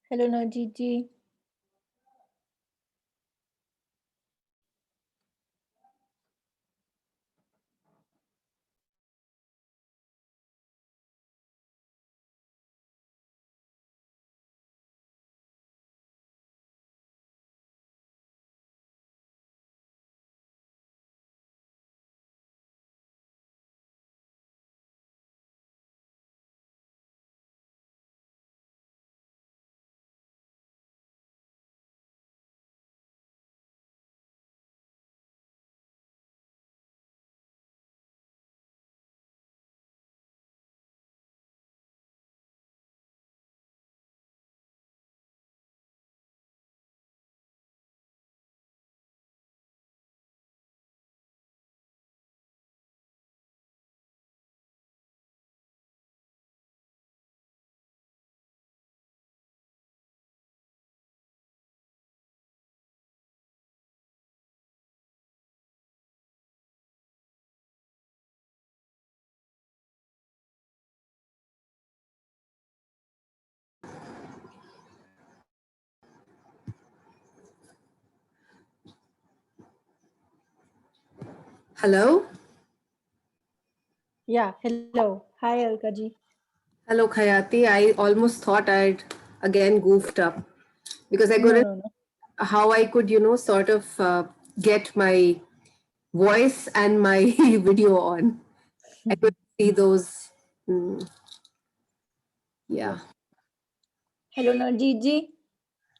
Hello, Najiti. Hello? Yeah, hello. Hi, Alkaji. Hello, Khayati. I almost thought I'd again goofed up because I No, couldn't no, no. how I could, sort of get my voice and my video on. I could see those. mm, yeah. Hello, Najiti.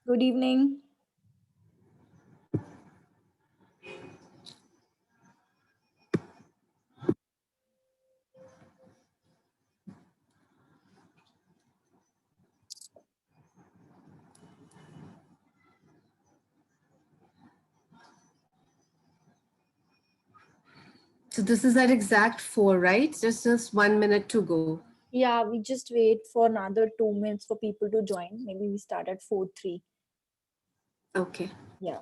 Good evening. So this is at exact 4, right? Just 1 minute to go. Yeah, we just wait for another 2 minutes for people to join. Maybe we start at 4:03. Okay. Yeah.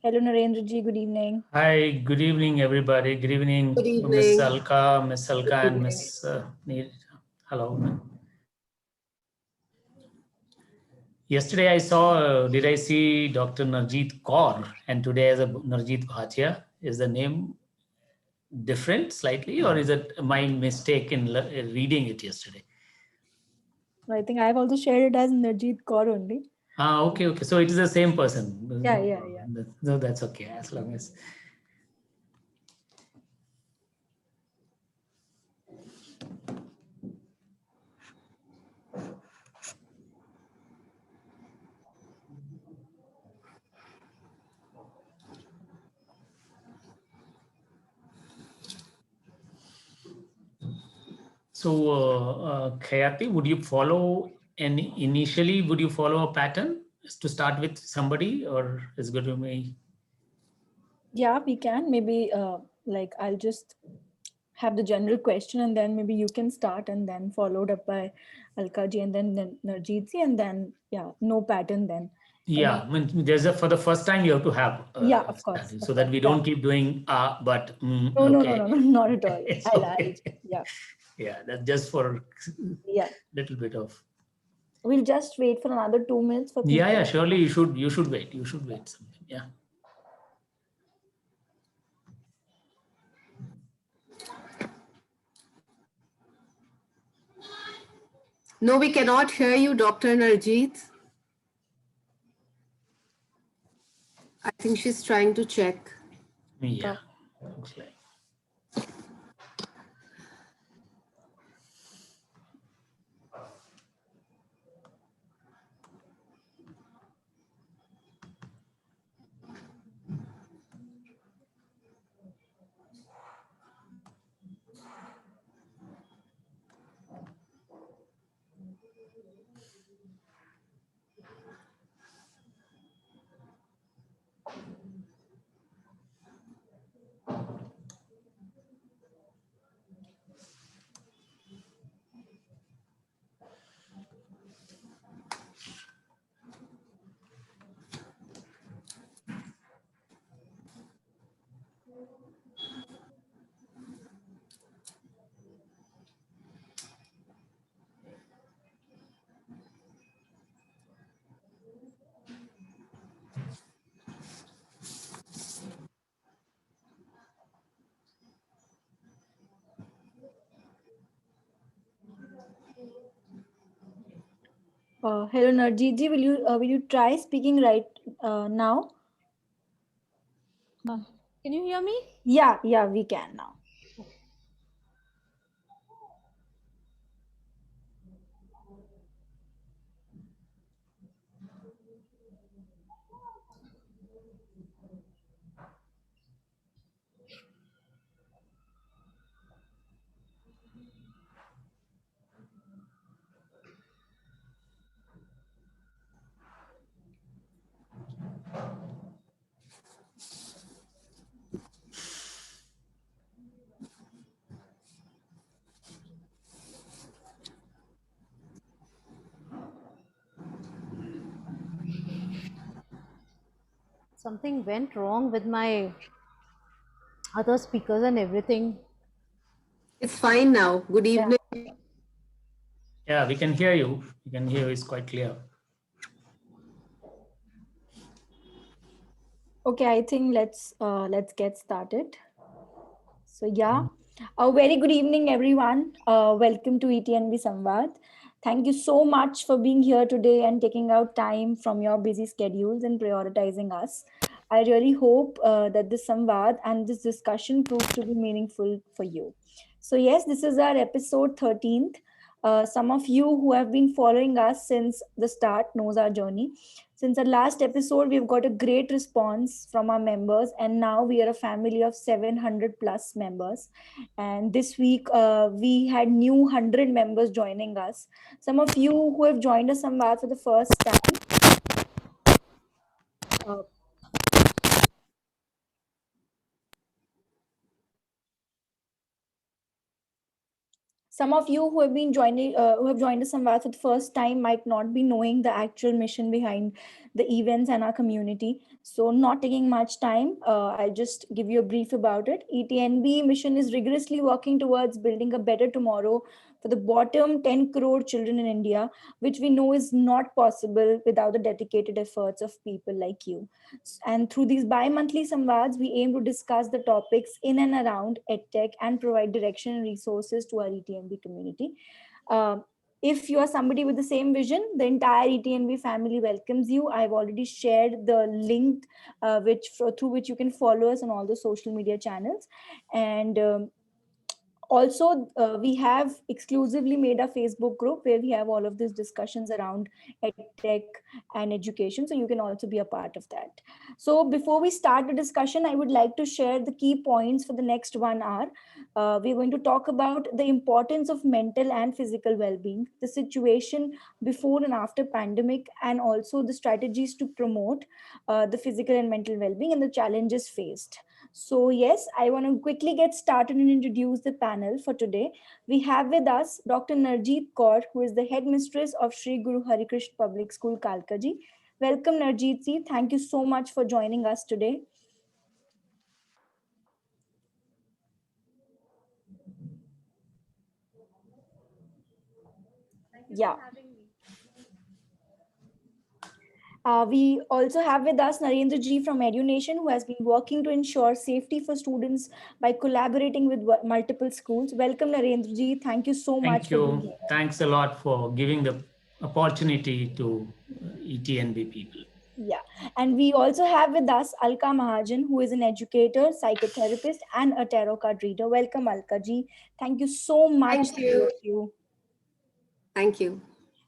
Hello, Narendra ji. Good evening. Hi, good evening, everybody. Good evening, Good Miss evening. Alka, Good and evening. Miss Neil. Hello. Yesterday I saw, did I see Dr. Narjeet Kaur, and today as a Narjeet Bhatia? Is the name different slightly, or is it my mistake in reading it yesterday? I think I've also shared it as Najit Kaur only. Okay. So it is the same person. Yeah. No, that's okay, as long as. So, Khayati, would you follow initially, would you follow a pattern to start with somebody, or is it going to be? Yeah, we can. Maybe like I'll just have the general question and then maybe you can start and then followed up by Alkaji and then Narjeet ji and then, yeah, no pattern then. Yeah, I mean, for the first time you have to have Yeah, of course. so that we Yeah. don't keep doing but No, okay. no, not at all. It's I'll okay. yeah. Yeah, that's just for Yeah. little bit of. We'll just wait for another 2 minutes for people. Yeah, surely you should wait. You should wait something. Yeah. No, we cannot hear you, Dr. Narjeet. I think she's trying to check. Yeah. Looks like. Hello, Narjeet ji. Will you try speaking right now? Can you hear me? Yeah, we can now. Something went wrong with my other speakers and everything. It's fine now. Good evening. Yeah, we can hear you. We can hear you. It's quite clear. Okay, I think let's get started. So yeah, a very good evening, everyone. Welcome to ETNB Samvad. Thank you so much for being here today and taking out time from your busy schedules and prioritizing us. I really hope that this Samvad and this discussion proves to be meaningful for you. So yes, this is our episode 13th. Some of you who have been following us since the start knows our journey. Since our last episode, we've got a great response from our members, and now we are a family of 700 plus members. And this week, we had new 100 members joining us. Some of you who have joined us somewhere for the first time, uh, some of you who have joined us somewhere for the first time might not be knowing the actual mission behind the events and our community. So not taking much time, I'll just give you a brief about it. ETNB mission is rigorously working towards building a better tomorrow for the bottom 10 crore children in India, which we know is not possible without the dedicated efforts of people like you. And through these bi-monthly samvads, we aim to discuss the topics in and around EdTech and provide direction and resources to our ETNB community. Um, if you are somebody with the same vision, the entire ETNB family welcomes you. I've already shared the link through which you can follow us on all the social media channels. And also we have exclusively made a Facebook group where we have all of these discussions around edtech and education, so you can also be a part of that. So before we start the discussion, I would like to share the key points for the next 1 hour. We're going to talk about the importance of mental and physical well-being, the situation before and after pandemic, and also the strategies to promote the physical and mental well-being and the challenges faced. So yes, I want to quickly get started and introduce the panel for today. We have with us Dr. Narjeet Kaur, who is the headmistress of Sri Guru Hari Krishna Public School, Kalkaji. Welcome, Narjeet ji. Thank you so much for joining us today. Yeah. We also have with us Narendra ji from EduNation, who has been working to ensure safety for students by collaborating with multiple schools. Welcome, Narendra ji. Thank you so much Thank for being you. here. Thanks a lot for giving the opportunity to ETNB people. Yeah, and we also have with us Alka Mahajan, who is an educator, psychotherapist, and a tarot card reader. Welcome, Alka ji. Thank you so much, Thank you. Thank you.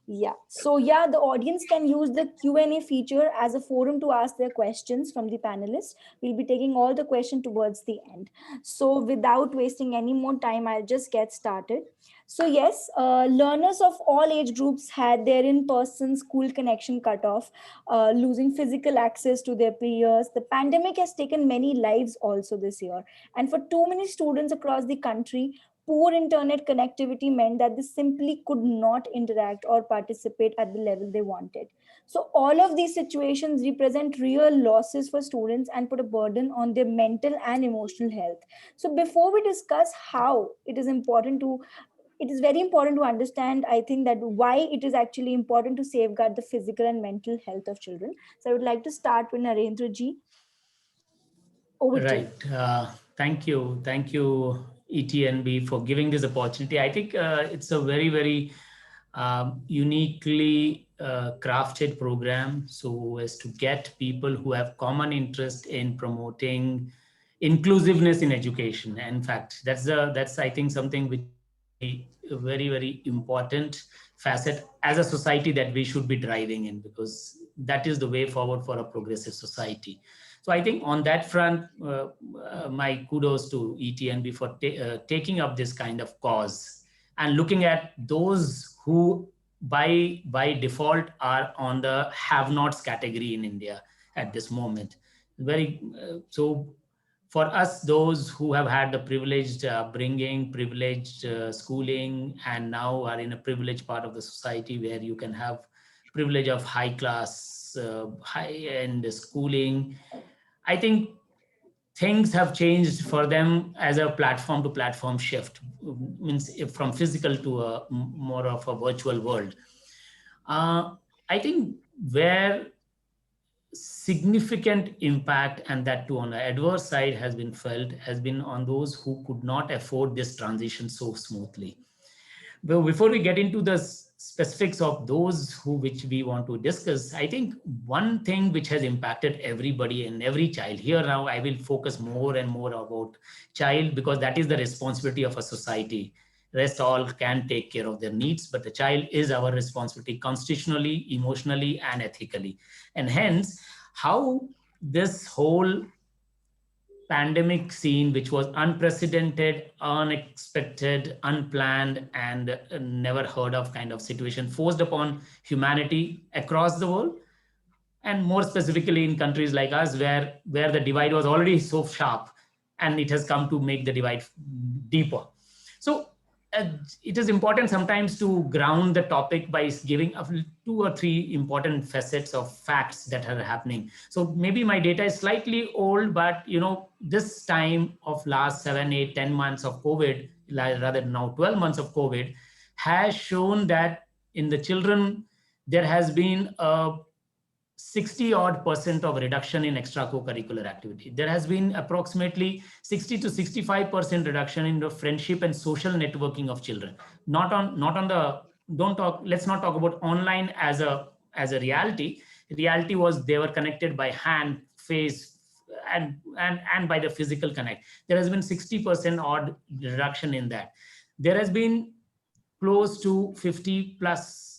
Yeah. So yeah, the audience can use the Q&A feature as a forum to ask their questions from the panelists. We'll be taking all the questions towards the end. So without wasting any more time, I'll just get started. So yes, learners of all age groups had their in-person school connection cut off, losing physical access to their peers. The pandemic has taken many lives also this year. And for too many students across the country, poor internet connectivity meant that they simply could not interact or participate at the level they wanted. So all of these situations represent real losses for students and put a burden on their mental and emotional health. So before we discuss how it is very important to understand, I think, that why it is actually important to safeguard the physical and mental health of children. So I would like to start with Narendra ji. Over to you. Right. Thank you. Thank you, ETNB, for giving this opportunity. I think it's a very, very uniquely crafted program so as to get people who have common interest in promoting inclusiveness in education. And in fact, that's I think something which is very important facet as a society that we should be driving in, because that is the way forward for a progressive society. So I think on that front, my kudos to ETNB for taking up this kind of cause and looking at those who by default are on the have-nots category in India at this moment. So for us, those who have had the privileged upbringing, privileged schooling, and now are in a privileged part of the society where you can have privilege of high class, high-end schooling, I think things have changed for them as a platform to platform shift, means from physical to a more of a virtual world. I think where significant impact, and that too on the adverse side, has been felt has been on those who could not afford this transition so smoothly. Well, before we get into the specifics of those which we want to discuss, I think one thing which has impacted everybody and every child here, now I will focus more and more about child, because that is the responsibility of a society. Rest all can take care of their needs, but the child is our responsibility constitutionally, emotionally, and ethically. And hence, how this whole pandemic scene, which was unprecedented, unexpected, unplanned, and never heard of kind of situation, forced upon humanity across the world, and more specifically in countries like us, where the divide was already so sharp, and it has come to make the divide deeper. So it is important sometimes to ground the topic by giving two or three important facets of facts that are happening. So maybe my data is slightly old, but this time of last 7, 8, 10 months of COVID, rather now 12 months of COVID, has shown that in the children there has been a 60% of reduction in extra co-curricular activity. There has been approximately 60 to 65% reduction in the friendship and social networking of children. Not on the, let's not talk about online as a reality. Reality was they were connected by hand, face, and by the physical connect. There has been 60% odd reduction in that. There has been close to 50+%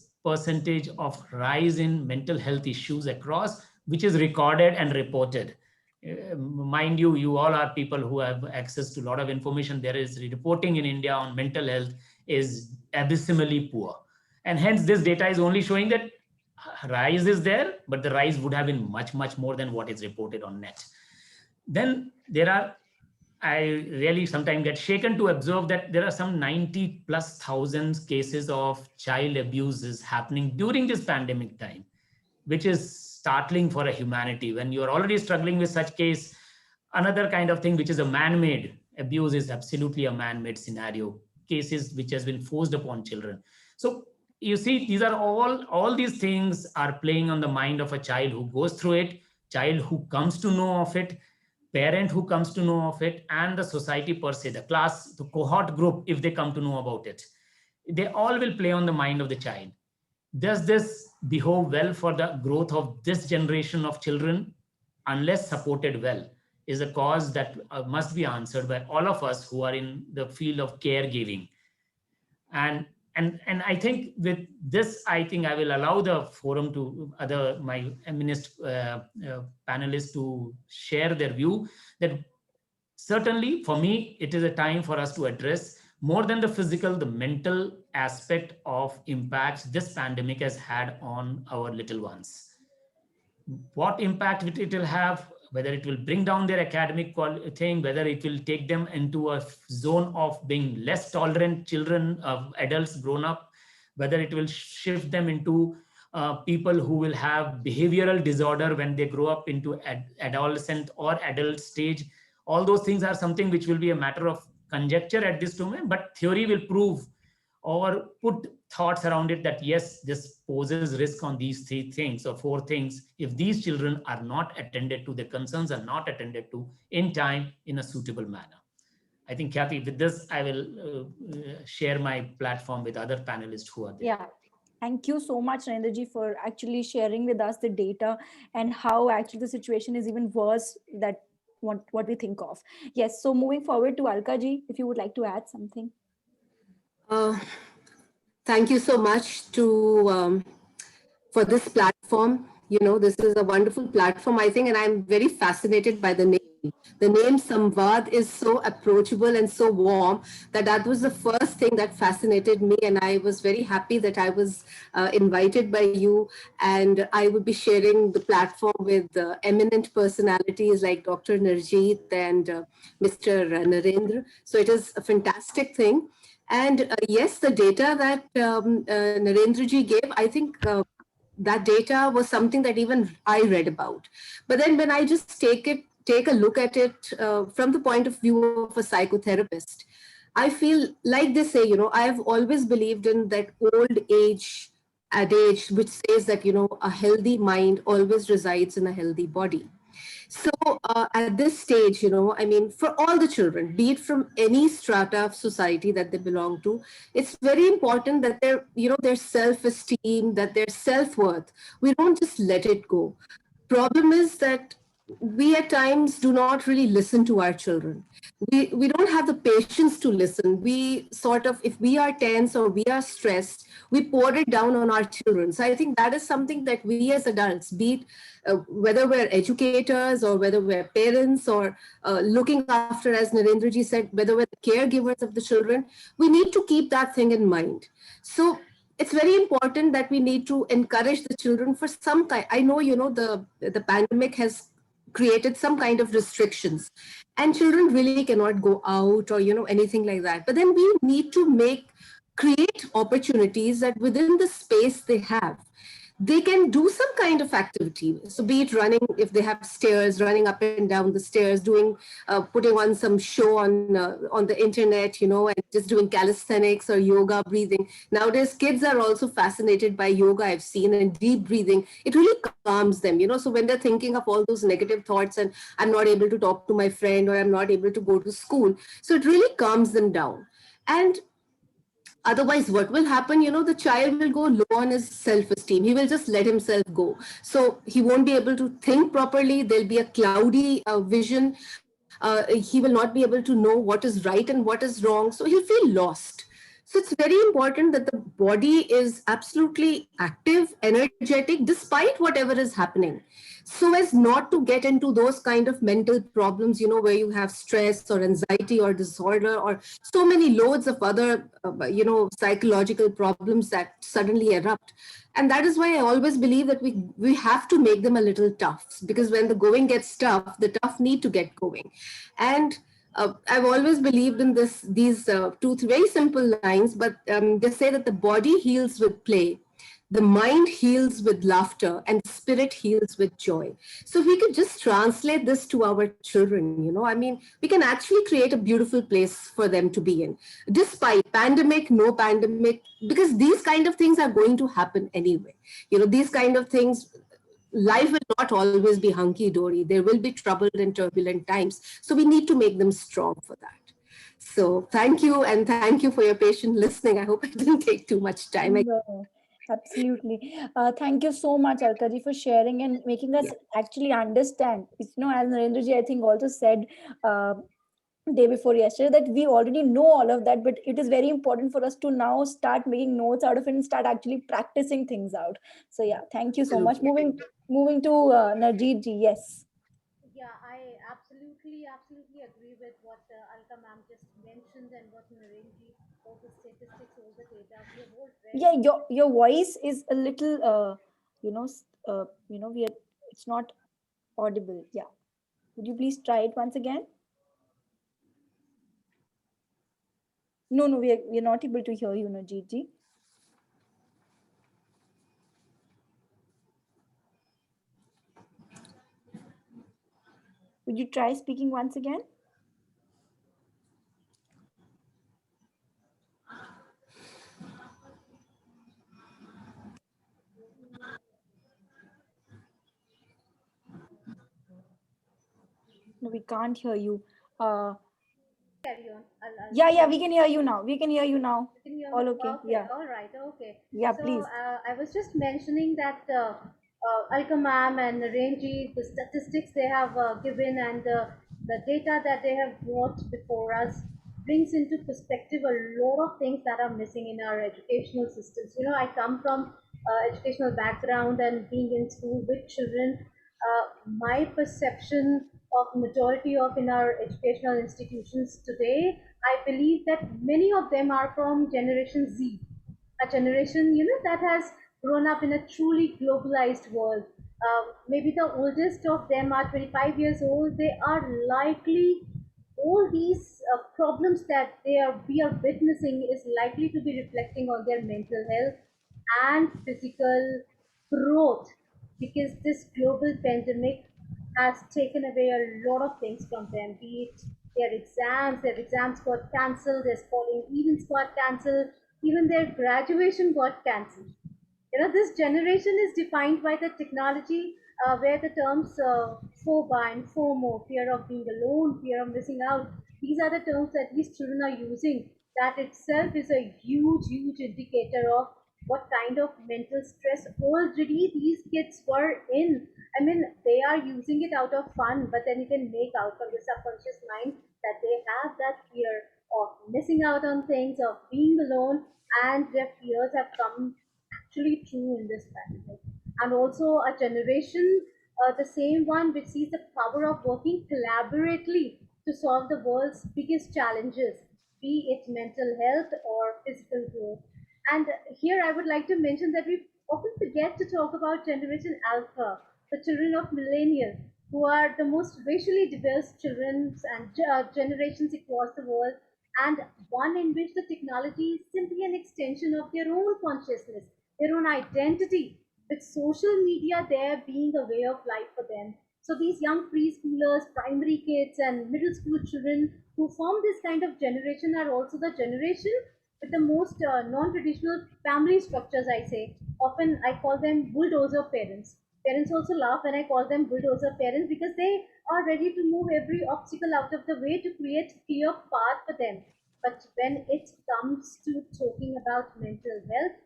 of rise in mental health issues across, which is recorded and reported. Mind you, you all are people who have access to a lot of information. There is reporting in India on mental health is abysmally poor. And hence this data is only showing that rise is there, but the rise would have been much more than what is reported on net. Then there are, I really sometimes get shaken to observe that there are some 90,000+ cases of child abuses happening during this pandemic time, which is startling for a humanity. When you are already struggling with such case, another kind of thing which is a man-made abuse is absolutely a man-made scenario, cases which has been forced upon children. So you see, these are all these things are playing on the mind of a child who goes through it, child who comes to know of it, parent who comes to know of it, and the society per se, the class, the cohort group, if they come to know about it. They all will play on the mind of the child. Does this behave well for the growth of this generation of children? Unless supported well, is a cause that must be answered by all of us who are in the field of caregiving. And I think with this, I think I will allow the forum to my eminent panelists to share their view, that certainly for me, it is a time for us to address more than the physical, the mental aspect of impacts this pandemic has had on our little ones. What impact it will have, whether it will bring down their academic thing, whether it will take them into a zone of being less tolerant children, adults grown up, whether it will shift them into people who will have behavioral disorder when they grow up into adolescent or adult stage. All those things are something which will be a matter of conjecture at this moment, but theory will prove or put thoughts around it that yes, this poses risk on these 3 things or 4 things if these children are not attended to, their concerns are not attended to in time in a suitable manner. I think, Kathy, with this, I will share my platform with other panelists who are there. Yeah. Thank you so much, Narendraji, for actually sharing with us the data and how actually the situation is even worse that what we think of. Yes. So moving forward to Alka ji, if you would like to add something. Uh, Thank you so much to for this platform. You know, this is a wonderful platform, I think, and I'm very fascinated by the name. The name Samvad is so approachable and so warm that was the first thing that fascinated me, and I was very happy that I was invited by you, and I would be sharing the platform with eminent personalities like Dr. Narjeet and Mr. Narendra. So it is a fantastic thing. And yes, the data that Narendra ji gave, I think that data was something that even I read about. But then when I just take a look at it from the point of view of a psychotherapist, I feel like they say, I've always believed in that old age adage, which says that, a healthy mind always resides in a healthy body. So at this stage, I mean, for all the children, be it from any strata of society that they belong to, it's very important that their self-esteem, that their self-worth, we don't just let it go. Problem is that we at times do not really listen to our children. We don't have the patience to listen. We sort of, if we are tense or we are stressed, we pour it down on our children. So I think that is something that we as adults, be it whether we're educators or whether we're parents or looking after, as Narendraji said, whether we're the caregivers of the children, we need to keep that thing in mind. So it's very important that we need to encourage the children for some kind. I know, the pandemic has created some kind of restrictions, and children really cannot go out or anything like that. But then we need to create opportunities that within the space they have, they can do some kind of activity. So be it running, if they have stairs, running up and down the stairs, doing putting on some show on the internet, and just doing calisthenics or yoga, breathing. Nowadays kids are also fascinated by yoga, I've seen, and deep breathing. It really calms them, so when they're thinking of all those negative thoughts and I'm not able to talk to my friend or I'm not able to go to school, so it really calms them down. And otherwise what will happen, the child will go low on his self-esteem. He will just let himself go, so he won't be able to think properly. There'll be a cloudy vision. He will not be able to know what is right and what is wrong, so he'll feel lost. So it's very important that the body is absolutely active, energetic, despite whatever is happening, so as not to get into those kind of mental problems, where you have stress or anxiety or disorder or so many loads of other, psychological problems that suddenly erupt. And that is why I always believe that we have to make them a little tough, because when the going gets tough, the tough need to get going. And I've always believed in these very simple lines, but they say that the body heals with play, the mind heals with laughter, and the spirit heals with joy. So if we could just translate this to our children, I mean, we can actually create a beautiful place for them to be in, despite pandemic, no pandemic, because these kind of things are going to happen anyway. These kind of things, life will not always be hunky dory. There will be troubled and turbulent times. So we need to make them strong for that. So thank you. And thank you for your patient listening. I hope I didn't take too much time. No, absolutely. Thank you so much, Alkaji, for sharing and making us actually understand. As Narendraji, I think, also said day before yesterday, that we already know all of that, but it is very important for us to now start making notes out of it and start actually practicing things out. So yeah, thank you so much. Moving to Narjeet ji. Yes. Yeah, I absolutely agree with what Alka ma'am just mentioned and what Narenji, all the statistics, all the data. We have all read. Yeah, your voice is a little we are, it's not audible. Yeah. Would you please try it once again? No, no, we are not able to hear you, Najit ji. Would you try speaking once again? No, we can't hear you. Uh, Carry on. I'll yeah, we can hear you now. We can hear you now. can hear me? All okay. Okay, Yeah. all right. okay. Yeah, So please. I was just mentioning that Alka ma'am and Ranji, the statistics they have given and the data that they have brought before us brings into perspective a lot of things that are missing in our educational systems. You know, I come from educational background and being in school with children, my perception of majority of in our educational institutions today, I believe that many of them are from Generation Z, a generation that has grown up in a truly globalized world. Maybe the oldest of them are 25 years old. They are likely all these problems that we are witnessing is likely to be reflecting on their mental health and physical growth, because this global pandemic has taken away a lot of things from them, be it their exams got cancelled, their sporting events got cancelled, even their graduation got cancelled. This generation is defined by the technology, where the terms FOBA and FOMO, fear of being alone, fear of missing out, these are the terms that these children are using. That itself is a huge indicator of what kind of mental stress already these kids were in. I mean, they are using it out of fun, but then you can make out from the subconscious mind that they have that fear of missing out on things, of being alone, and their fears have come actually true in this pandemic. And also a generation, the same one which sees the power of working collaboratively to solve the world's biggest challenges, be it mental health or physical growth. And here I would like to mention that we often forget to talk about Generation Alpha, the children of millennials, who are the most racially diverse children and generations across the world, and one in which the technology is simply an extension of their own consciousness, their own identity, with social media there being a way of life for them. So these young preschoolers, primary kids, and middle school children who form this kind of generation are also the generation with the most non-traditional family structures, I say. Often I call them bulldozer parents. Parents also laugh when I call them bulldozer parents because they are ready to move every obstacle out of the way to create clear path for them. But when it comes to talking about mental health,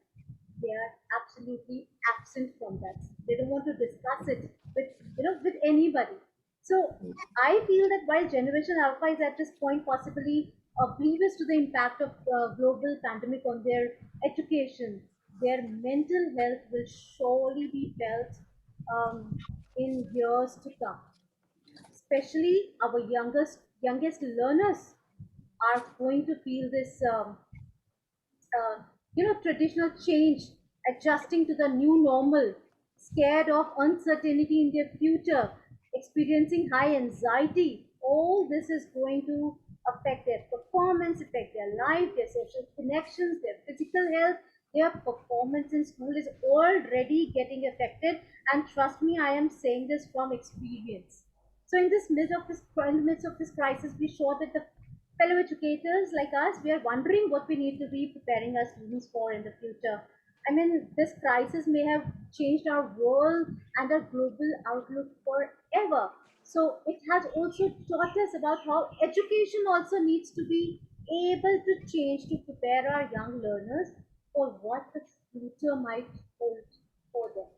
they are absolutely absent from that. They don't want to discuss it with anybody. So I feel that while Generation Alpha is at this point possibly oblivious to the impact of global pandemic on their education, their mental health will surely be felt in years to come. Especially our youngest learners are going to feel this traditional change, adjusting to the new normal, scared of uncertainty in their future, experiencing high anxiety. All this is going to affect their performance, affect their life, their social connections, their physical health. Their performance in school is already getting affected, and trust me, I am saying this from experience. So, in the midst of this crisis, we saw that the fellow educators like us, we are wondering what we need to be preparing our students for in the future. I mean, this crisis may have changed our world and our global outlook forever. So it has also taught us about how education also needs to be able to change to prepare our young learners for what the future might hold for them.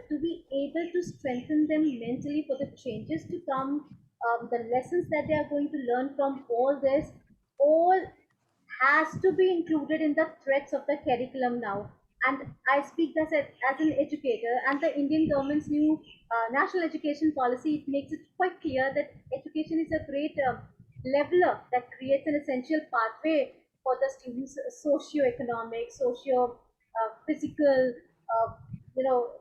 To be able to strengthen them mentally for the changes to come, the lessons that they are going to learn from all this, all has to be included in the threads of the curriculum now. And I speak as an educator, and the Indian government's new national education policy, it makes it quite clear that education is a great leveler that creates an essential pathway for the students' socio-economic, socio-physical, you know,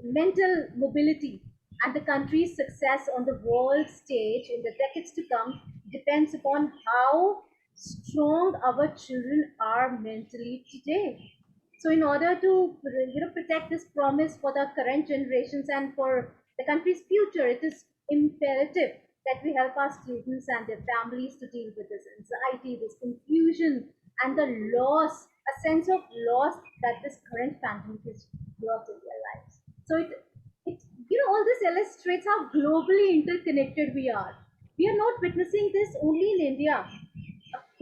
mental mobility, and the country's success on the world stage in the decades to come depends upon how strong our children are mentally today. So, in order to protect this promise for the current generations and for the country's future, it is imperative that we help our students and their families to deal with this anxiety, this confusion, and the loss, a sense of loss that this current pandemic has brought in their lives. So all this illustrates how globally interconnected we are. We are not witnessing this only in India.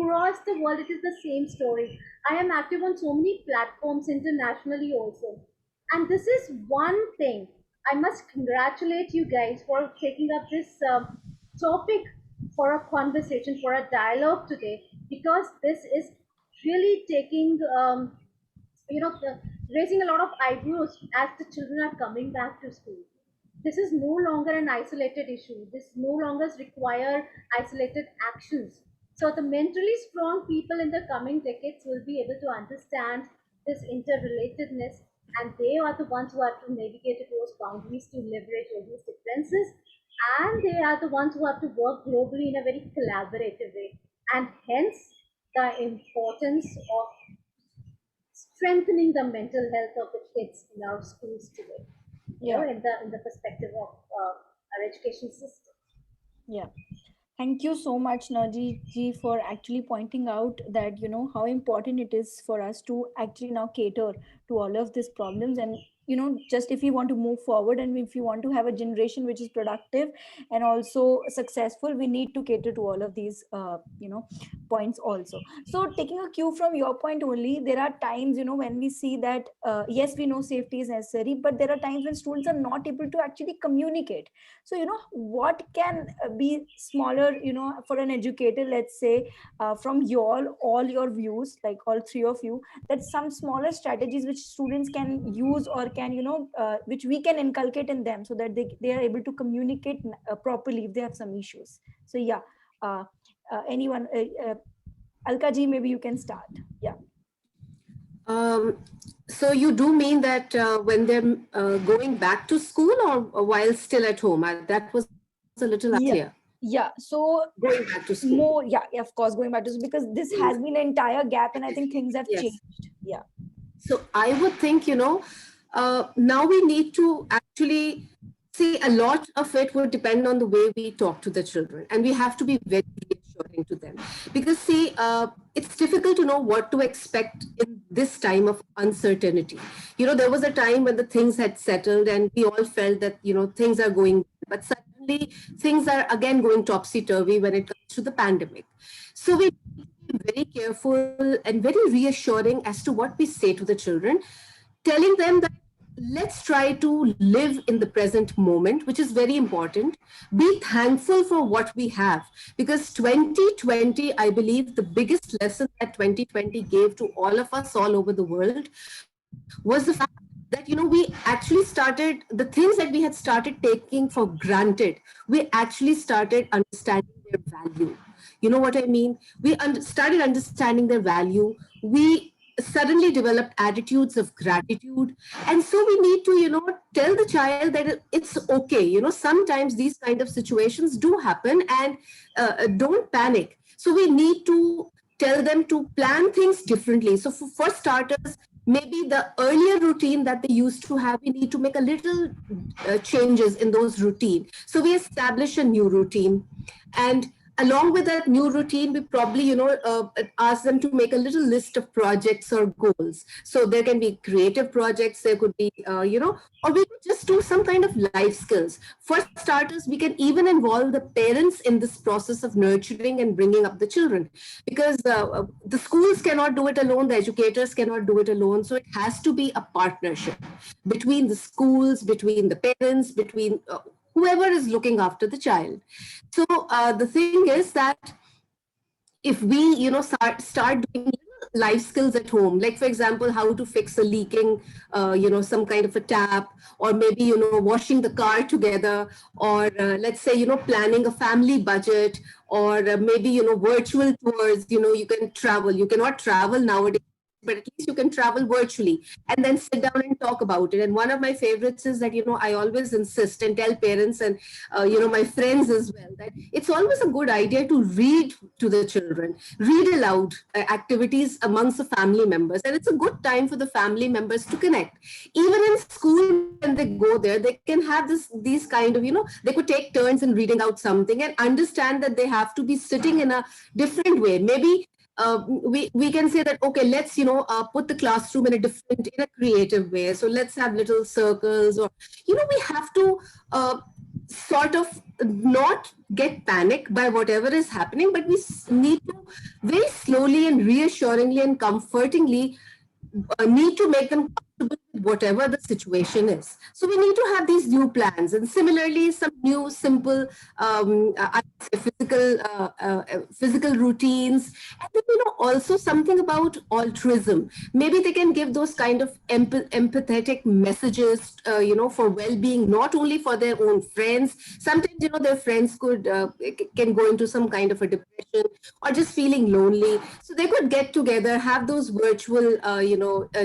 across the world, it is the same story. I am active on so many platforms internationally also. And this is one thing. I must congratulate you guys for taking up this topic for a conversation, for a dialogue today, because this is really taking, raising a lot of eyebrows as the children are coming back to school. This is no longer an isolated issue. This no longer require isolated actions. So the mentally strong people in the coming decades will be able to understand this interrelatedness, and they are the ones who have to navigate those boundaries to leverage all these differences, and they are the ones who have to work globally in a very collaborative way. And hence the importance of strengthening the mental health of the kids in our schools today, Yeah. in the perspective of our education system. Yeah. Thank you so much, Najee ji, for actually pointing out that, how important it is for us to actually now cater to all of these problems. And, just if we want to move forward and if we want to have a generation which is productive and also successful, we need to cater to all of these, points also. So taking a cue from your point only, there are times, when we see that, yes, we know safety is necessary, but there are times when students are not able to actually communicate. So, what can be smaller, for an educator, let's say, from all your views, like all three of you, that some smaller strategies which students can use or can, which we can inculcate in them so that they are able to communicate properly if they have some issues. So, yeah, anyone, Alka ji, maybe you can start. Yeah. So you do mean that when they're going back to school or while still at home? That was a little unclear. Yeah. So Going back to school. more, yeah, of course, going back to school, because this has been an entire gap, and I think things have Yes. changed. Yeah. So I would think, now we need to actually see a lot of it would depend on the way we talk to the children, and we have to be very reassuring to them, because see, it's difficult to know what to expect in this time of uncertainty. There was a time when the things had settled and we all felt that, things are going, but suddenly things are again going topsy-turvy when it comes to the pandemic. So we need to be very careful and very reassuring as to what we say to the children, telling them that let's try to live in the present moment, which is very important. Be thankful for what we have, because 2020, I believe the biggest lesson that 2020 gave to all of us all over the world was the fact that, we actually started the things that we had started taking for granted. We actually started understanding their value. You know what I mean? We started understanding their value. We suddenly developed attitudes of gratitude. And so we need to, tell the child that it's okay. Sometimes these kind of situations do happen, and don't panic. So we need to tell them to plan things differently. So for starters, maybe the earlier routine that they used to have, we need to make a little changes in those routine. So we establish a new routine, and along with that new routine, we probably, ask them to make a little list of projects or goals. So there can be creative projects, there could be, or we could just do some kind of life skills. For starters, we can even involve the parents in this process of nurturing and bringing up the children, because the schools cannot do it alone, the educators cannot do it alone. So it has to be a partnership between the schools, between the parents, between whoever is looking after the child. So the thing is that if we, start doing life skills at home, like for example, how to fix a leaking, some kind of a tap, or maybe, washing the car together, or let's say, planning a family budget, or maybe, virtual tours, you can travel. You cannot travel nowadays, but at least you can travel virtually and then sit down and talk about it. And one of my favorites is that, I always insist and tell parents and, my friends as well, that it's always a good idea to read to the children, read aloud activities amongst the family members. And it's a good time for the family members to connect. Even in school, when they go there, they can have these kind of, they could take turns in reading out something and understand that they have to be sitting in a different way. Maybe we can say that, okay, let's, put the classroom in a creative way. So let's have little circles, or, we have to sort of not get panicked by whatever is happening, but we need to very slowly and reassuringly and comfortingly need to make them comfortable with whatever the situation is. So we need to have these new plans, and similarly, some new simple I would say physical routines, and then also something about altruism. Maybe they can give those kind of empathetic messages, for well-being, not only for their own friends. Sometimes their friends can go into some kind of a depression or just feeling lonely, so they could get together, have those virtual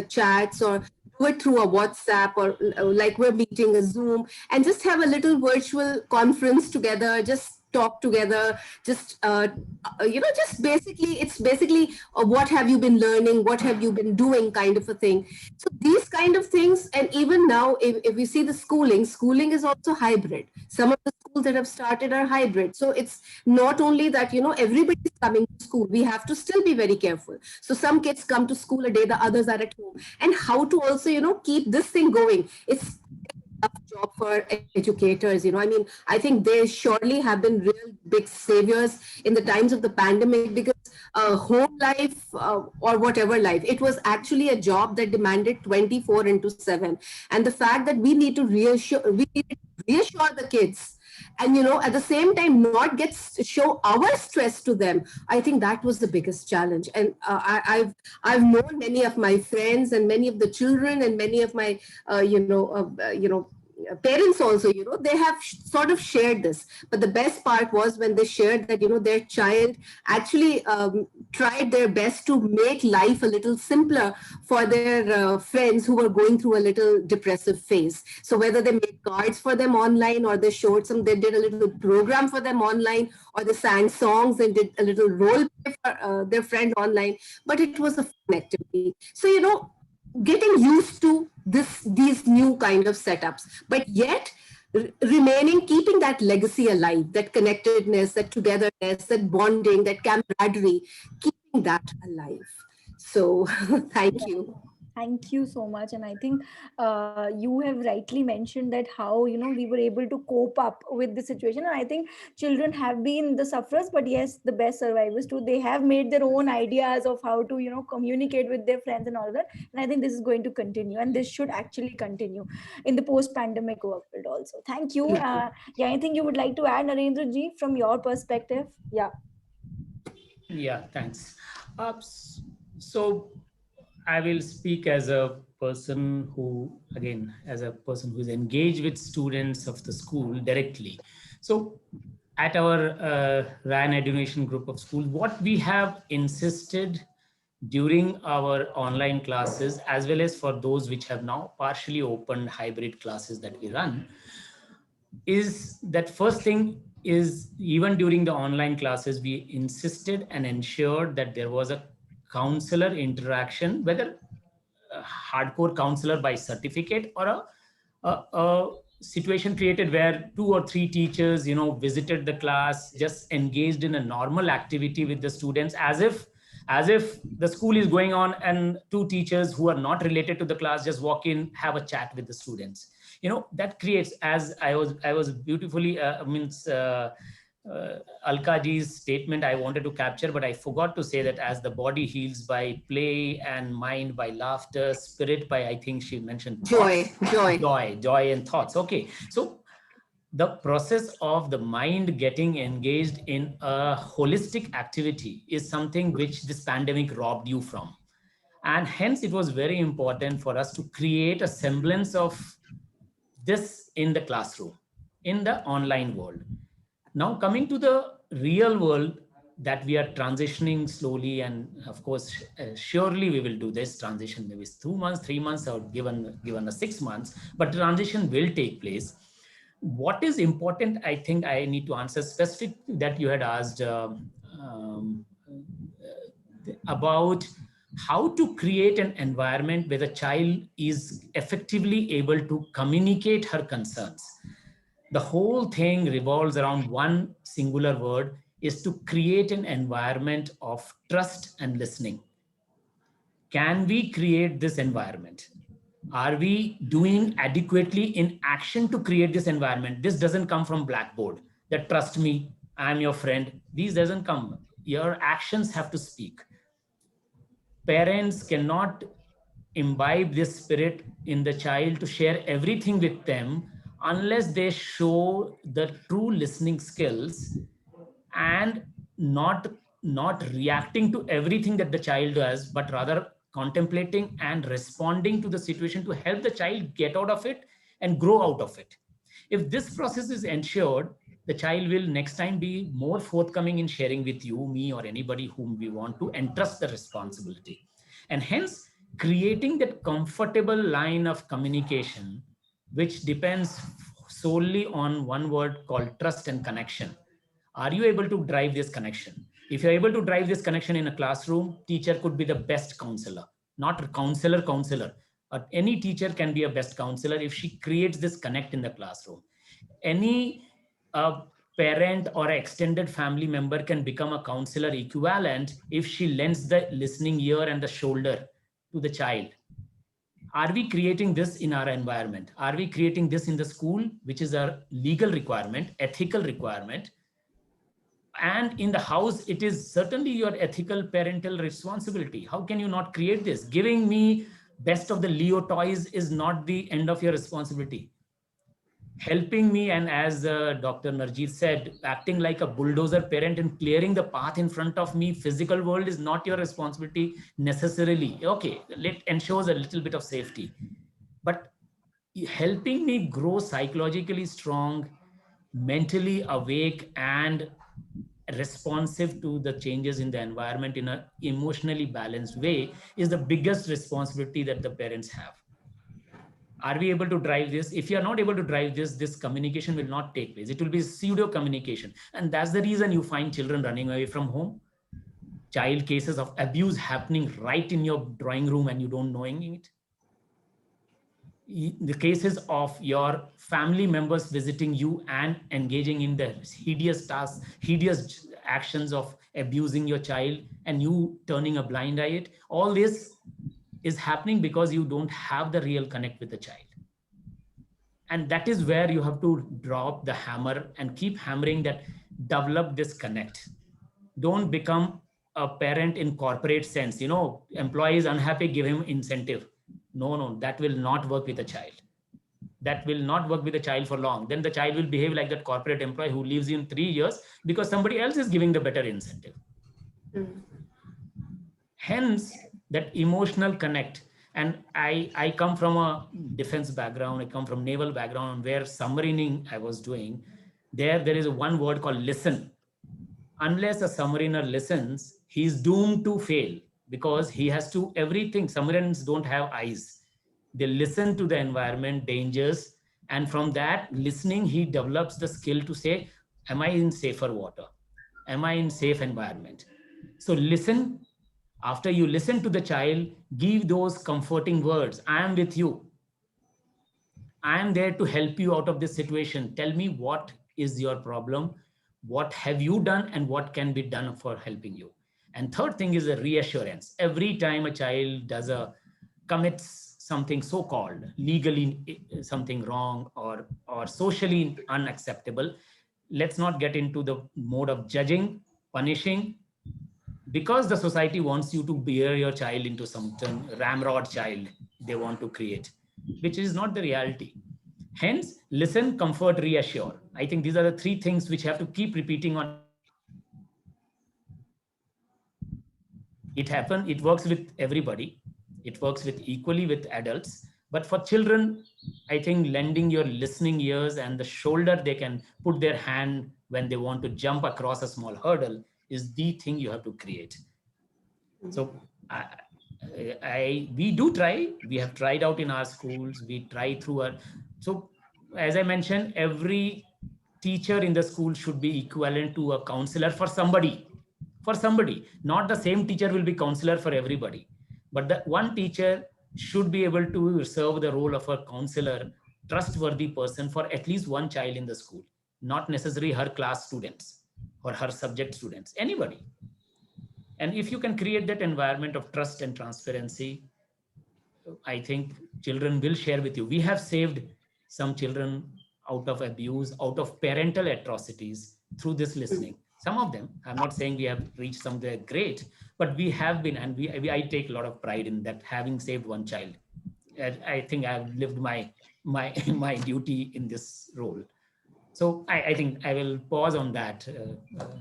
chats, or do it through a WhatsApp, or like we're meeting a Zoom, and just have a little virtual conference together, just talk together, just just basically, it's basically what have you been learning, what have you been doing, kind of a thing. So these kind of things. And even now, if we see the schooling is also hybrid. Some of the schools that have started are hybrid, so it's not only that everybody is coming to school. We have to still be very careful. So some kids come to school a day, the others are at home, and how to also keep this thing going. It's a job for educators. I mean, I think they surely have been real big saviors in the times of the pandemic, because home life, or whatever life, it was actually a job that demanded 24 into 7. And the fact that we need to reassure the kids, and at the same time not show our stress to them, I think that was the biggest challenge. And I've known many of my friends, and many of the children, and many of my parents also, they have sort of shared this. But the best part was when they shared that their child actually tried their best to make life a little simpler for their friends who were going through a little depressive phase. So whether they made cards for them online, or they did a little program for them online, or they sang songs and did a little role play for their friend online, but it was a fun activity. So getting used to these new kind of setups, but yet keeping that legacy alive, that connectedness, that togetherness, that bonding, that camaraderie, keeping that alive. So thank you. Thank you so much. And I think you have rightly mentioned that how, we were able to cope up with the situation. And I think children have been the sufferers, but yes, the best survivors too. They have made their own ideas of how to, communicate with their friends and all that. And I think this is going to continue, and this should actually continue in the post-pandemic world also. Thank you. Yeah, anything you would like to add, Narendra ji, from your perspective? Yeah. Yeah, thanks. So I will speak as a person who, again, as a person who is engaged with students of the school directly. So at our RAN Education group of schools, what we have insisted during our online classes, as well as for those which have now partially opened hybrid classes that we run, is that first thing is, even during the online classes, we insisted and ensured that there was a counselor interaction, whether a hardcore counselor by certificate, or a situation created where 2 or 3 teachers visited the class, just engaged in a normal activity with the students, as if the school is going on, and 2 teachers who are not related to the class just walk in, have a chat with the students. That creates, as I was beautifully Alka ji's statement I wanted to capture, but I forgot to say that as the body heals by play, and mind by laughter, spirit by, I think she mentioned, Joy and thoughts. Okay, so the process of the mind getting engaged in a holistic activity is something which this pandemic robbed you from. And hence it was very important for us to create a semblance of this in the classroom, in the online world. Now coming to the real world that we are transitioning slowly, and of course, surely we will do this transition, maybe 2 months, 3 months, or given a 6 months, but transition will take place. What is important, I think I need to answer specific that you had asked about how to create an environment where the child is effectively able to communicate her concerns. The whole thing revolves around one singular word, is to create an environment of trust and listening. Can we create this environment? Are we doing adequately in action to create this environment? This doesn't come from blackboard that trust me, I'm your friend. These doesn't come. Your actions have to speak. Parents cannot imbibe this spirit in the child to share everything with them unless they show the true listening skills and not not reacting to everything that the child does, but rather contemplating and responding to the situation to help the child get out of it and grow out of it. If this process is ensured, the child will next time be more forthcoming in sharing with you, me, or anybody whom we want to entrust the responsibility. And hence, creating that comfortable line of communication, which depends solely on one word called trust and connection. Are you able to drive this connection? If you're able to drive this connection in a classroom, teacher could be the best counselor, not counselor. Any teacher can be a best counselor if she creates this connect in the classroom. Any uh, parent or extended family member can become a counselor equivalent if she lends the listening ear and the shoulder to the child. Are we creating this in our environment? Are we creating this in the school, which is a legal requirement, ethical requirement? And in the house, it is certainly your ethical parental responsibility. How can you not create this? Giving me best of the Leo toys is not the end of your responsibility. Helping me, and as Dr. Narjeet said, acting like a bulldozer parent and clearing the path in front of me, physical world is not your responsibility necessarily. Okay, it ensures a little bit of safety, but helping me grow psychologically strong, mentally awake, and responsive to the changes in the environment in an emotionally balanced way is the biggest responsibility that the parents have. Are we able to drive this? If you are not able to drive this communication will not take place. It will be pseudo communication. And that's the reason you find children running away from home, child cases of abuse happening right in your drawing room and you don't knowing it. The cases of your family members visiting you and engaging in the hideous tasks, hideous actions of abusing your child, and you turning a blind eye it. All this is happening because you don't have the real connect with the child. And that is where you have to drop the hammer and keep hammering that, develop this connect. Don't become a parent in corporate sense. Employee is unhappy, give him incentive. No, that will not work with a child. That will not work with a child for long. Then the child will behave like that corporate employee who leaves in 3 years because somebody else is giving the better incentive. Hence, that emotional connect. And I come from a defense background. I come from naval background where submarining I was doing. There is a one word called listen. Unless a submariner listens, he's doomed to fail because he has to everything. Submarines don't have eyes. They listen to the environment, dangers, and from that listening, he develops the skill to say, am I in safer water? Am I in safe environment? So listen. After you listen to the child, give those comforting words. I am with you. I am there to help you out of this situation. Tell me what is your problem, what have you done, and what can be done for helping you. And third thing is a reassurance. Every time a child commits something so-called legally something wrong or socially unacceptable, let's not get into the mode of judging, punishing, because the society wants you to bear your child into something ramrod child they want to create, which is not the reality. Hence, listen, comfort, reassure. I think these are the three things which have to keep repeating on. It works with everybody. It works with equally with adults. But for children, I think lending your listening ears and the shoulder they can put their hand when they want to jump across a small hurdle is the thing you have to create. So we do try. We have tried out in our schools. We try through our. So as I mentioned, every teacher in the school should be equivalent to a counselor for somebody. For somebody, not the same teacher will be counselor for everybody, but the one teacher should be able to serve the role of a counselor, trustworthy person for at least one child in the school, not necessarily her class students or her subject students, anybody. And if you can create that environment of trust and transparency, I think children will share with you. We have saved some children out of abuse, out of parental atrocities through this listening. Some of them, I'm not saying we have reached somewhere great, but we have been, and I take a lot of pride in that, having saved one child. I think I've lived my my duty in this role. So I think I will pause on that.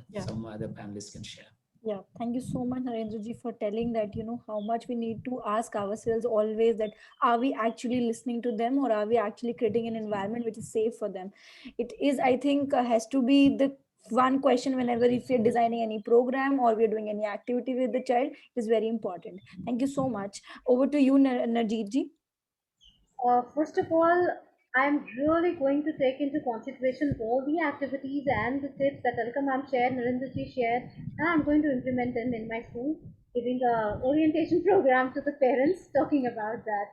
Yeah. Some other panelists can share. Yeah, thank you so much, Narendra ji, for telling that, how much we need to ask ourselves always that are we actually listening to them, or are we actually creating an environment which is safe for them? It is, I think, has to be the one question whenever if we're designing any program or we're doing any activity with the child is very important. Thank you so much. Over to you, Narjeet ji. First of all, I'm really going to take into consideration all the activities and the tips that Alka ma'am shared, Narendraji shared, and I'm going to implement them in my school, giving a orientation program to the parents talking about that.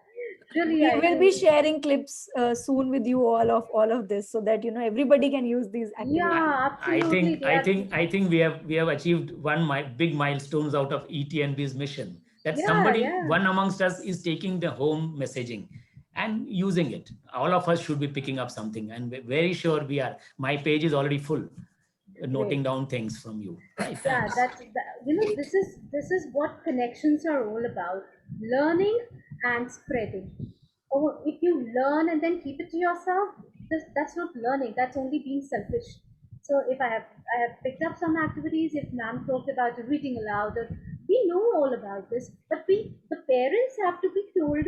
Really, We I will be do. sharing clips soon with you all of this, so that everybody can use these activities. Yeah, absolutely. They are. I think we have achieved one big milestones out of ETNB's mission. That Yeah, somebody, yeah. one amongst us, is taking the home messaging and using it. All of us should be picking up something, and we're very sure we are. My page is already full, noting Great. down things from you. Right, Yeah, thanks. that's that, this is what connections are all about: learning and spreading. Or if you learn and then keep it to yourself, that's not learning, that's only being selfish. So if I have picked up some activities, if ma'am talked about reading aloud, or we know all about this, but the parents have to be told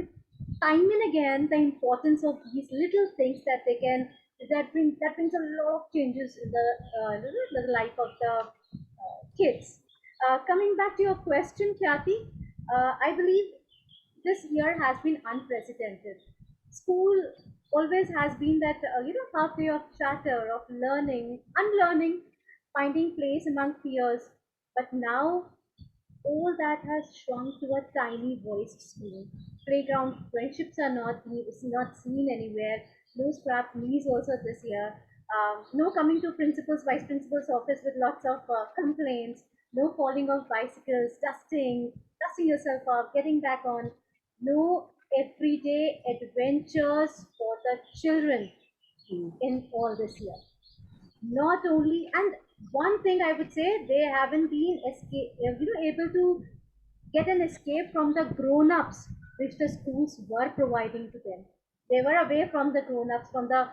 time and again the importance of these little things that they can, that brings a lot of changes in the life of the kids. Coming back to your question, Khyati, I believe this year has been unprecedented. School always has been that halfway of chatter, of learning, unlearning, finding place among peers. But now all that has shrunk to a tiny voiced scream. Playground friendships are not seen anywhere. No scrap knees also this year. No coming to principal's, vice principal's office with lots of complaints. No falling off bicycles, dusting yourself up, getting back on. No everyday adventures for the children in all this year. Not only, and one thing I would say, they haven't been able to get an escape from the grown-ups which the schools were providing to them. They were away from the grown-ups, from the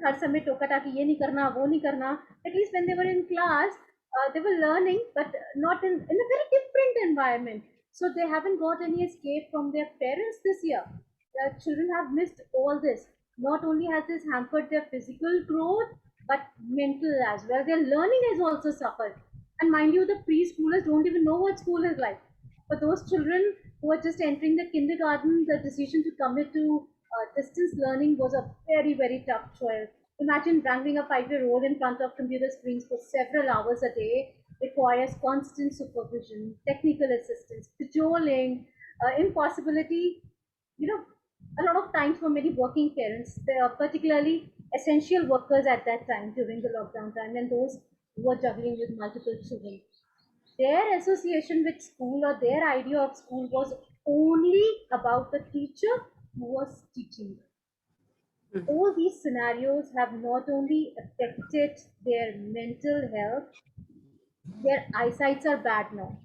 हर समय टोका टाकी ये नहीं करना वो नहीं करना. At least when they were in class, they were learning, but not in a very different environment. So they haven't got any escape from their parents this year. The children have missed all this. Not only has this hampered their physical growth, but mental as well. Their learning has also suffered. And mind you, the preschoolers don't even know what school is like. For those children who are just entering the kindergarten, the decision to commit to distance learning was a very, very tough choice. Imagine wrangling a 5-year-old in front of computer screens for several hours a day requires constant supervision, technical assistance, cajoling, impossibility. A lot of times for many working parents, they are particularly essential workers at that time during the lockdown time, and those who were juggling with multiple children, their association with school or their idea of school was only about the teacher who was teaching. All these scenarios have not only affected their mental health, their eyesights are bad now.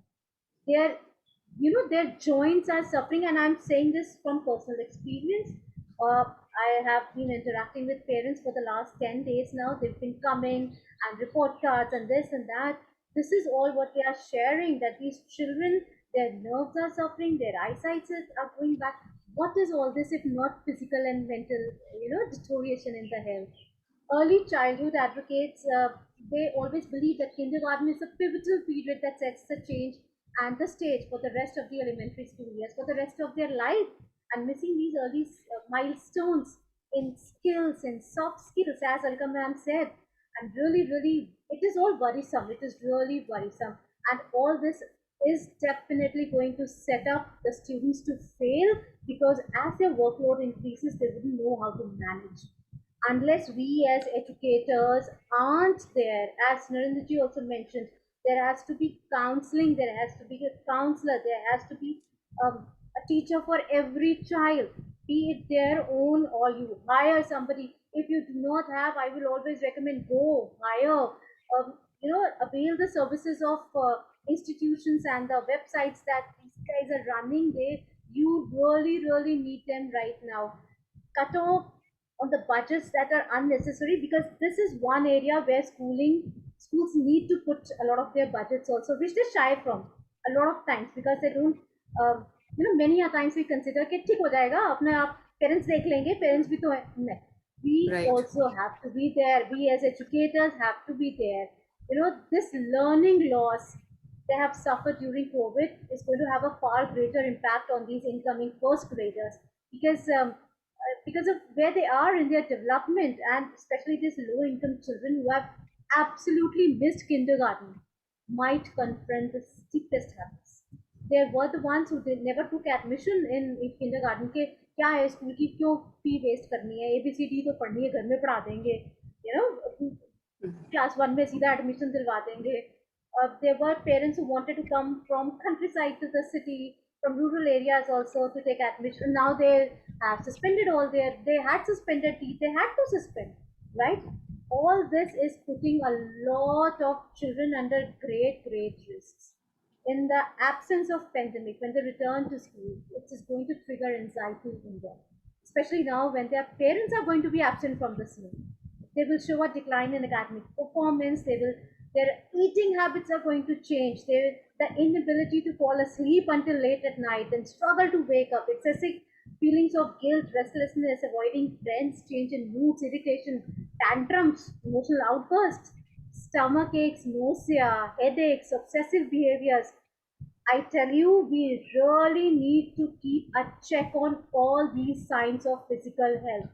Their joints are suffering, and I'm saying this from personal experience. I have been interacting with parents for the last 10 days now. They've been coming and report cards and this and that. This is all what they are sharing, that these children, their nerves are suffering, their eyesight are going back. What is all this if not physical and mental deterioration in the health? Early childhood advocates, they always believe that kindergarten is a pivotal period that sets the change and the stage for the rest of the elementary school years, for the rest of their life. And missing these early milestones in skills and soft skills, as Alka ma'am said, and really, really, it is all worrisome. It is really worrisome. And all this is definitely going to set up the students to fail, because as their workload increases, they wouldn't know how to manage unless we as educators aren't there. As Narendraji also mentioned, there has to be counseling, there has to be a counselor, there has to be a teacher for every child. be it their own or you hire somebody. If you do not have, I will always recommend go hire. Avail the services of institutions and the websites that these guys are running. You really need them right now. Cut off on the budgets that are unnecessary, because this is one area where schools need to put a lot of their budgets also, which they shy from a lot of times, because they don't. Many a times we consider कि ठीक हो जाएगा अपने आप, parents देख लेंगे, parents भी तो है नहीं. We Right. also have to be there. We as educators have to be there. This learning loss they have suffered during COVID is going to have a far greater impact on these incoming first graders, because of where they are in their development, and especially these low income children who have absolutely missed kindergarten might confront the steepest habits. They were the ones who never took admission in kindergarten के क्या है school की क्यों फी waste करनी है, ABCD तो पढ़नी है घर में पढ़ा देंगे, क्लास 1 में सीधा एडमिशन दिलवा देंगे. There were parents who wanted to come from countryside to the city, from rural areas also to take admission. Now they have suspended they had suspended teeth, they had to suspend, right? All this is putting a lot of children under great risks. In the absence of pandemic, when they return to school, it is going to trigger anxiety in them, especially now when their parents are going to be absent from the scene. They will show a decline in academic performance. Their eating habits are going to change. The inability to fall asleep until late at night and struggle to wake up, excessive feelings of guilt, restlessness, avoiding friends, change in moods, irritation, tantrums, emotional outbursts, stomach aches, nausea, headaches, obsessive behaviors. I tell you, we really need to keep a check on all these signs of physical health,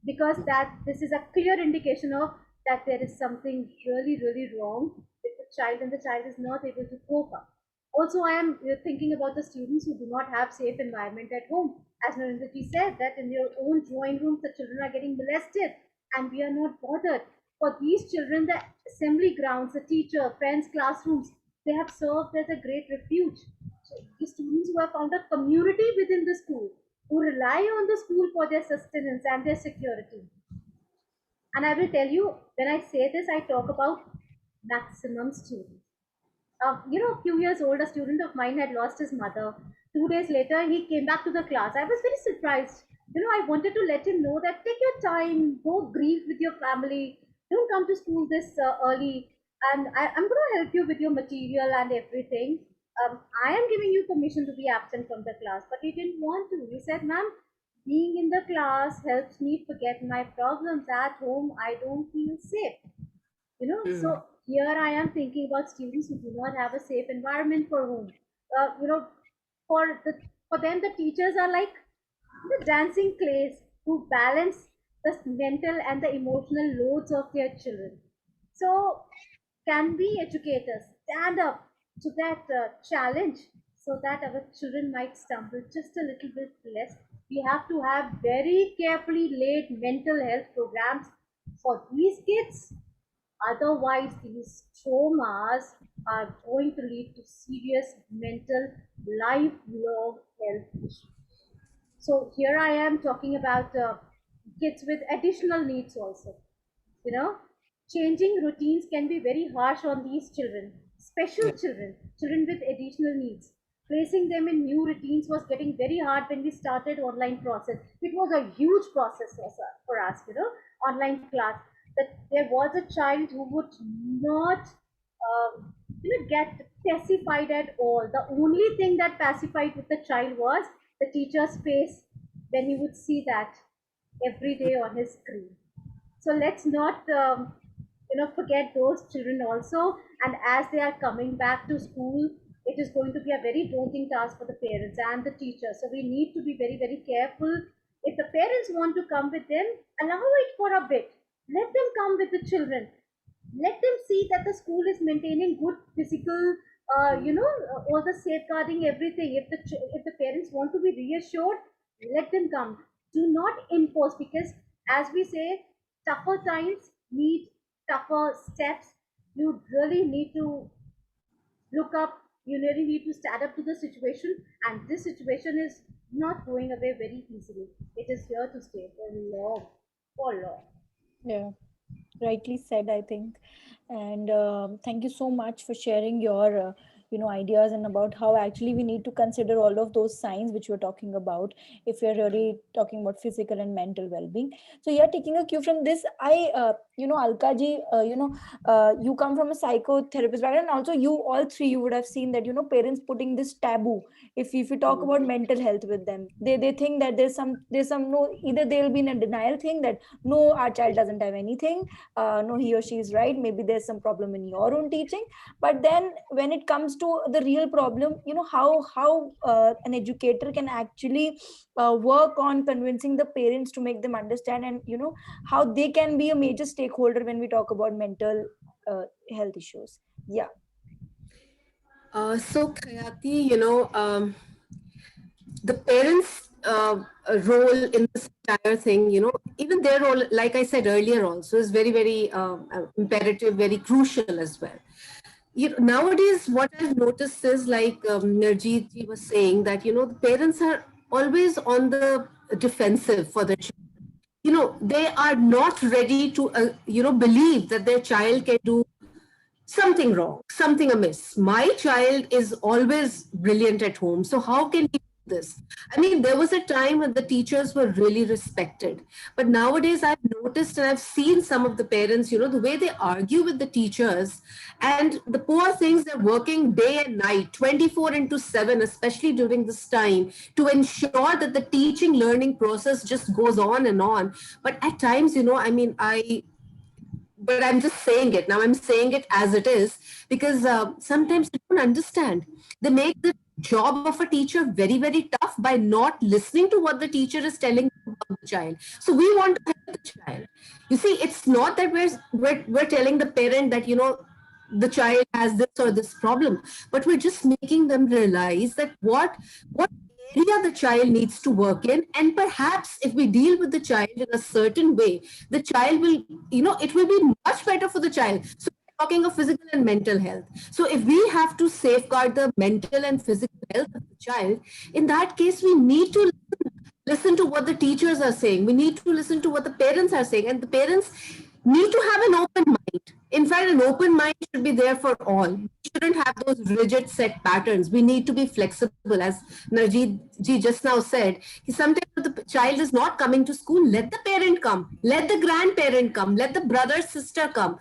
because that this is a clear indication of that there is something really wrong with the child, and the child is not able to cope up. Also, I am thinking about the students who do not have safe environment at home. As Narendraji said, that in your own drawing rooms, the children are getting molested, and we are not bothered. For these children, the assembly grounds, the teacher, friends, classrooms, they have served as a great refuge. So the students who have found a community within the school, who rely on the school for their sustenance and their security. And I will tell you, when I say this, I talk about maximum students. A few years old, a student of mine had lost his mother. 2 days later, he came back to the class. I was very surprised. I wanted to let him know that take your time, go grieve with your family. Don't come to school this early. And I'm going to help you with your material and everything. I am giving you permission to be absent from the class. But he didn't want to. He said, ma'am, being in the class helps me forget my problems. At home, I don't feel safe. So here I am thinking about students who do not have a safe environment for whom, for them the teachers are like the dancing clays who balance the mental and the emotional loads of their children. So can we educators stand up to that challenge so that our children might stumble just a little bit less? We have to have very carefully laid mental health programs for these kids. Otherwise, these traumas are going to lead to serious mental, lifelong health issues. So here I am talking about kids with additional needs also. Changing routines can be very harsh on these children, special children, children with additional needs. Placing them in new routines was getting very hard when we started online process. It was a huge process for us, online class. That there was a child who would not, get pacified at all. The only thing that pacified with the child was the teacher's face when he would see that every day on his screen. So let's not forget those children also. And as they are coming back to school, it is going to be a very daunting task for the parents and the teachers. So we need to be very careful. If the parents want to come with them, allow it for a bit. Let them come with the children. Let them see that the school is maintaining good physical, all the safeguarding, everything. If the parents want to be reassured, let them come. Do not impose, because as we say, tougher times need tougher steps. You really need to look up. You really need to stand up to the situation, and this situation is not going away very easily. It is here to stay for long. Yeah, rightly said, I think. And thank you so much for sharing your ideas and about how actually we need to consider all of those signs which we're talking about if we're really talking about physical and mental well-being. So yeah, taking a cue from this, I Alka ji, you come from a psychotherapist background, and also you all three, you would have seen that parents putting this taboo. If you talk about mental health with them, they think that there's some no, either they'll be in a denial thing that no, our child doesn't have anything, no, he or she is right, maybe there's some problem in your own teaching. But then when it comes to the real problem, how an educator can actually work on convincing the parents to make them understand, and how they can be a major stakeholder when we talk about mental health issues. Yeah. So Kayati, the parents' role in this entire thing, even their role, like I said earlier, also is very, very imperative, very crucial as well. Nowadays, what I've noticed is like Narjeet ji was saying that, the parents are always on the defensive for their children. They are not ready to, believe that their child can do something wrong, something amiss. My child is always brilliant at home. So how can he do this? I mean, there was a time when the teachers were really respected. But nowadays, I've noticed and I've seen some of the parents, the way they argue with the teachers, and the poor things, they're working day and night, 24 into 7, especially during this time, to ensure that the teaching learning process just goes on and on. But at times, but I'm just saying it now. I'm saying it as it is because sometimes they don't understand. They make the job of a teacher very, very tough by not listening to what the teacher is telling about the child. So we want to help the child. You see, it's not that we're telling the parent that the child has this or this problem, but we're just making them realize that what area the child needs to work in, and perhaps if we deal with the child in a certain way, the child will, it will be much better for the child. So we're talking of physical and mental health. So if we have to safeguard the mental and physical health of the child, in that case we need to listen to what the teachers are saying. We need to listen to what the parents are saying, and the parents need to have an open mind. In fact, an open mind should be there for all. We shouldn't have those rigid set patterns. We need to be flexible. As Narjeet ji just now said, sometimes the child is not coming to school, let the parent come, let the grandparent come, let the brother, sister come.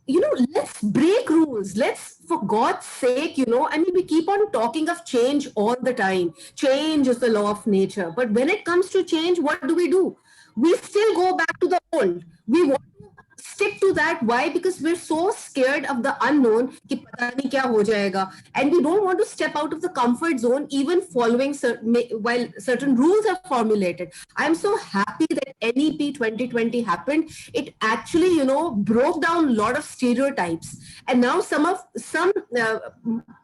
Let's break rules. Let's, for God's sake, we keep on talking of change all the time. Change is the law of nature. But when it comes to change, what do? We still go back to the old. We want to stick to that. Why? Because we're so scared of the unknown कि पता नहीं क्या हो जाएगा. And we don't want to step out of the comfort zone, even following while certain rules are formulated. I'm so happy that NEP 2020 happened. It actually, broke down a lot of stereotypes. And now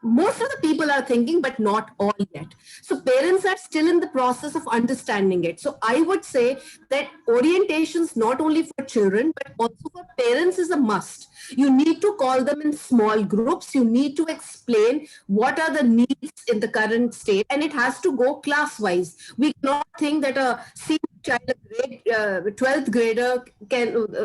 most of the people are thinking, but not all yet. So parents are still in the process of understanding it. So I would say that orientations, not only for children, but also for parents, is a must. You need to call them in small groups. You need to explain what are the needs in the current state, and it has to go class-wise. We cannot think that a senior child, a 12th grader,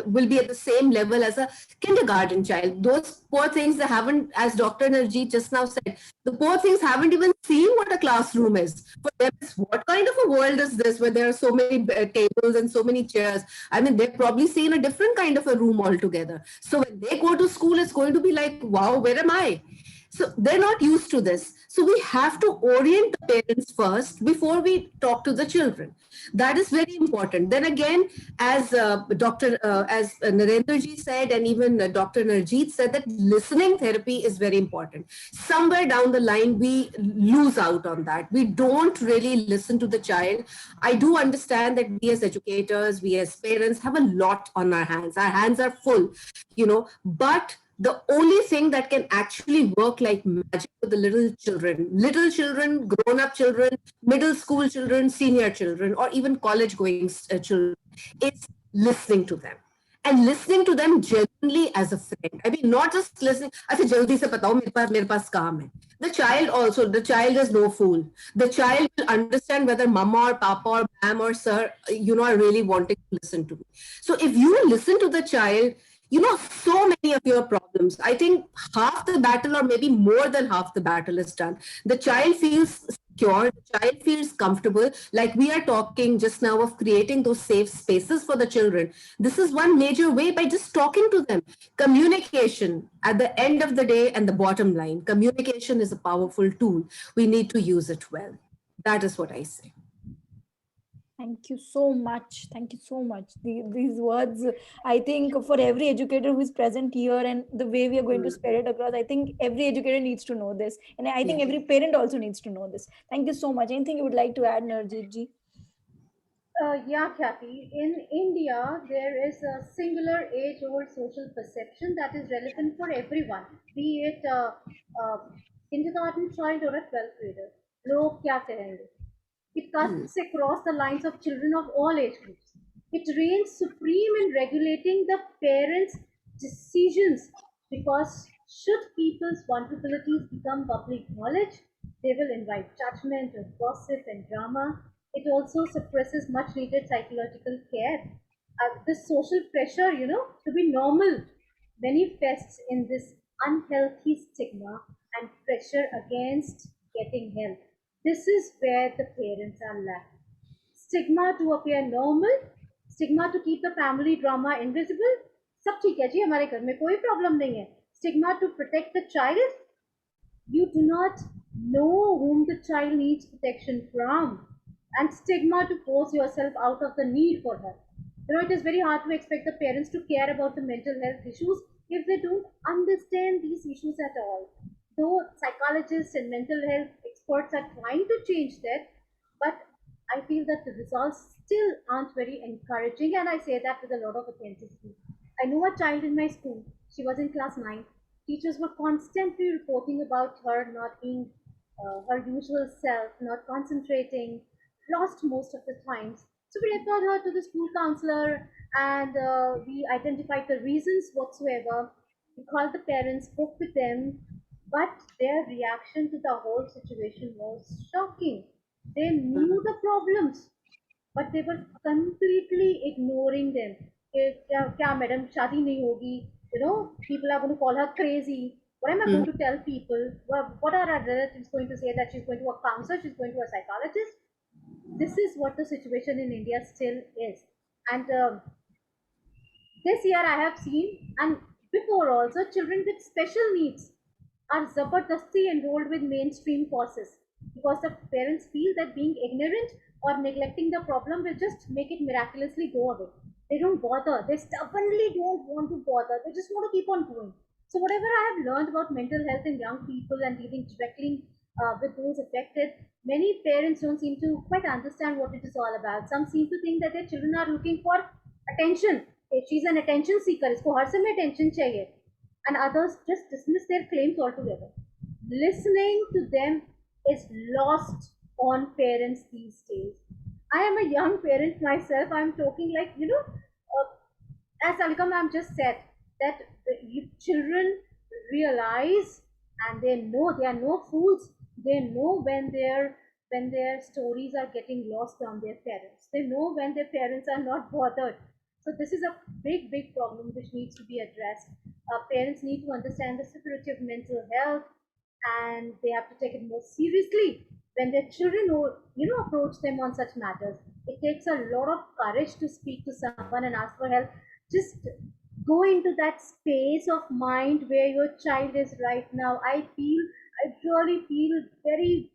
will be at the same level as a kindergarten child. Those poor things, they haven't, as Dr. Narjeet just now said, the poor things haven't even seen what a classroom is. For them, what kind of a world is this where there are so many tables and so many chairs? I mean, they've probably seen a different kind of a room altogether. So when they go to school, it's going to be like, wow, where am I? So they're not used to this. So we have to orient the parents first before we talk to the children. That is very important. Then again, as Narendra ji said, and even Dr. Narjeet said, that listening therapy is very important. Somewhere down the line, we lose out on that. We don't really listen to the child. I do understand that we as educators, we as parents have a lot on our hands. Our hands are full, but the only thing that can actually work like magic with the little children, grown-up children, middle school children, senior children, or even college-going children, is listening to them. and listening to them genuinely as a friend. I mean, not just listening, अच्छा जल्दी से बताओ मेरे पास काम है. The child also, the child is no fool. The child will understand whether mama or papa or ma'am or sir, are really wanting to listen to me. So if you listen to the child, so many of your problems, I think half the battle or maybe more than half the battle is done. The child feels secure, the child feels comfortable. Like we are talking just now of creating those safe spaces for the children. This is one major way, by just talking to them. Communication at the end of the day, and the bottom line, communication is a powerful tool. We need to use it well. That is what I say. Thank you so much. Thank you so much. These words, I think for every educator who is present here and the way we are going to spread it across, I think every educator needs to know this. And I think every parent also needs to know this. Thank you so much. Anything you would like to add, Narjit ji? Yeah, Kathy. In India, there is a singular age-old social perception that is relevant for everyone, be it a kindergarten child or a 12th grader. लोग क्या कहेंगे? It cuts across the lines of children of all age groups. It reigns supreme in regulating the parents' decisions because should people's vulnerabilities become public knowledge, they will invite judgment or gossip and drama. It also suppresses much needed psychological care. This social pressure, to be normal manifests in this unhealthy stigma and pressure against getting help. This is where the parents are lacking. Stigma to appear normal, stigma to keep the family drama invisible. सब ठीक है जी, हमारे घर में कोई problem नहीं है. Stigma to protect the child. You do not know whom the child needs protection from, and stigma to force yourself out of the need for help. It is very hard to expect the parents to care about the mental health issues if they don't understand these issues at all. Though psychologists and mental health experts are trying to change that, but I feel that the results still aren't very encouraging, and I say that with a lot of authenticity. I know a child in my school. She was in class 9. Teachers were constantly reporting about her not being her usual self, not concentrating, lost most of the times. So we referred her to the school counselor, and we identified the reasons whatsoever. We called the parents, spoke with them, but their reaction to the whole situation was shocking. They knew the problems, but they were completely ignoring them. क्या madam शादी नहीं होगी? People are going to call her crazy. What am I going to tell people? What are our relatives going to say, that she's going to a counselor, she's going to a psychologist? This is what the situation in India still is. And this year I have seen, and before also, children with special needs are zabardasti enrolled with mainstream courses because the parents feel that being ignorant or neglecting the problem will just make it miraculously go away. They don't bother. They stubbornly don't want to bother. They just want to keep on going. So whatever I have learned about mental health in young people and dealing directly with those affected, many parents don't seem to quite understand what it is all about. Some seem to think that their children are looking for attention. She's an attention seeker. इसको हर समय attention चाहिए. And others just dismiss their claims altogether. Listening to them is lost on parents these days. I am a young parent myself. I'm talking like, as Alika ma'am just said, that children realize, and they know, they are no fools. They know when their stories are getting lost on their parents. They know when their parents are not bothered. So this is a big problem which needs to be addressed. Parents need to understand the severity of mental health, and they have to take it more seriously when their children approach them on such matters. It takes a lot of courage to speak to someone and ask for help. Just go into that space of mind where your child is right now. I really feel very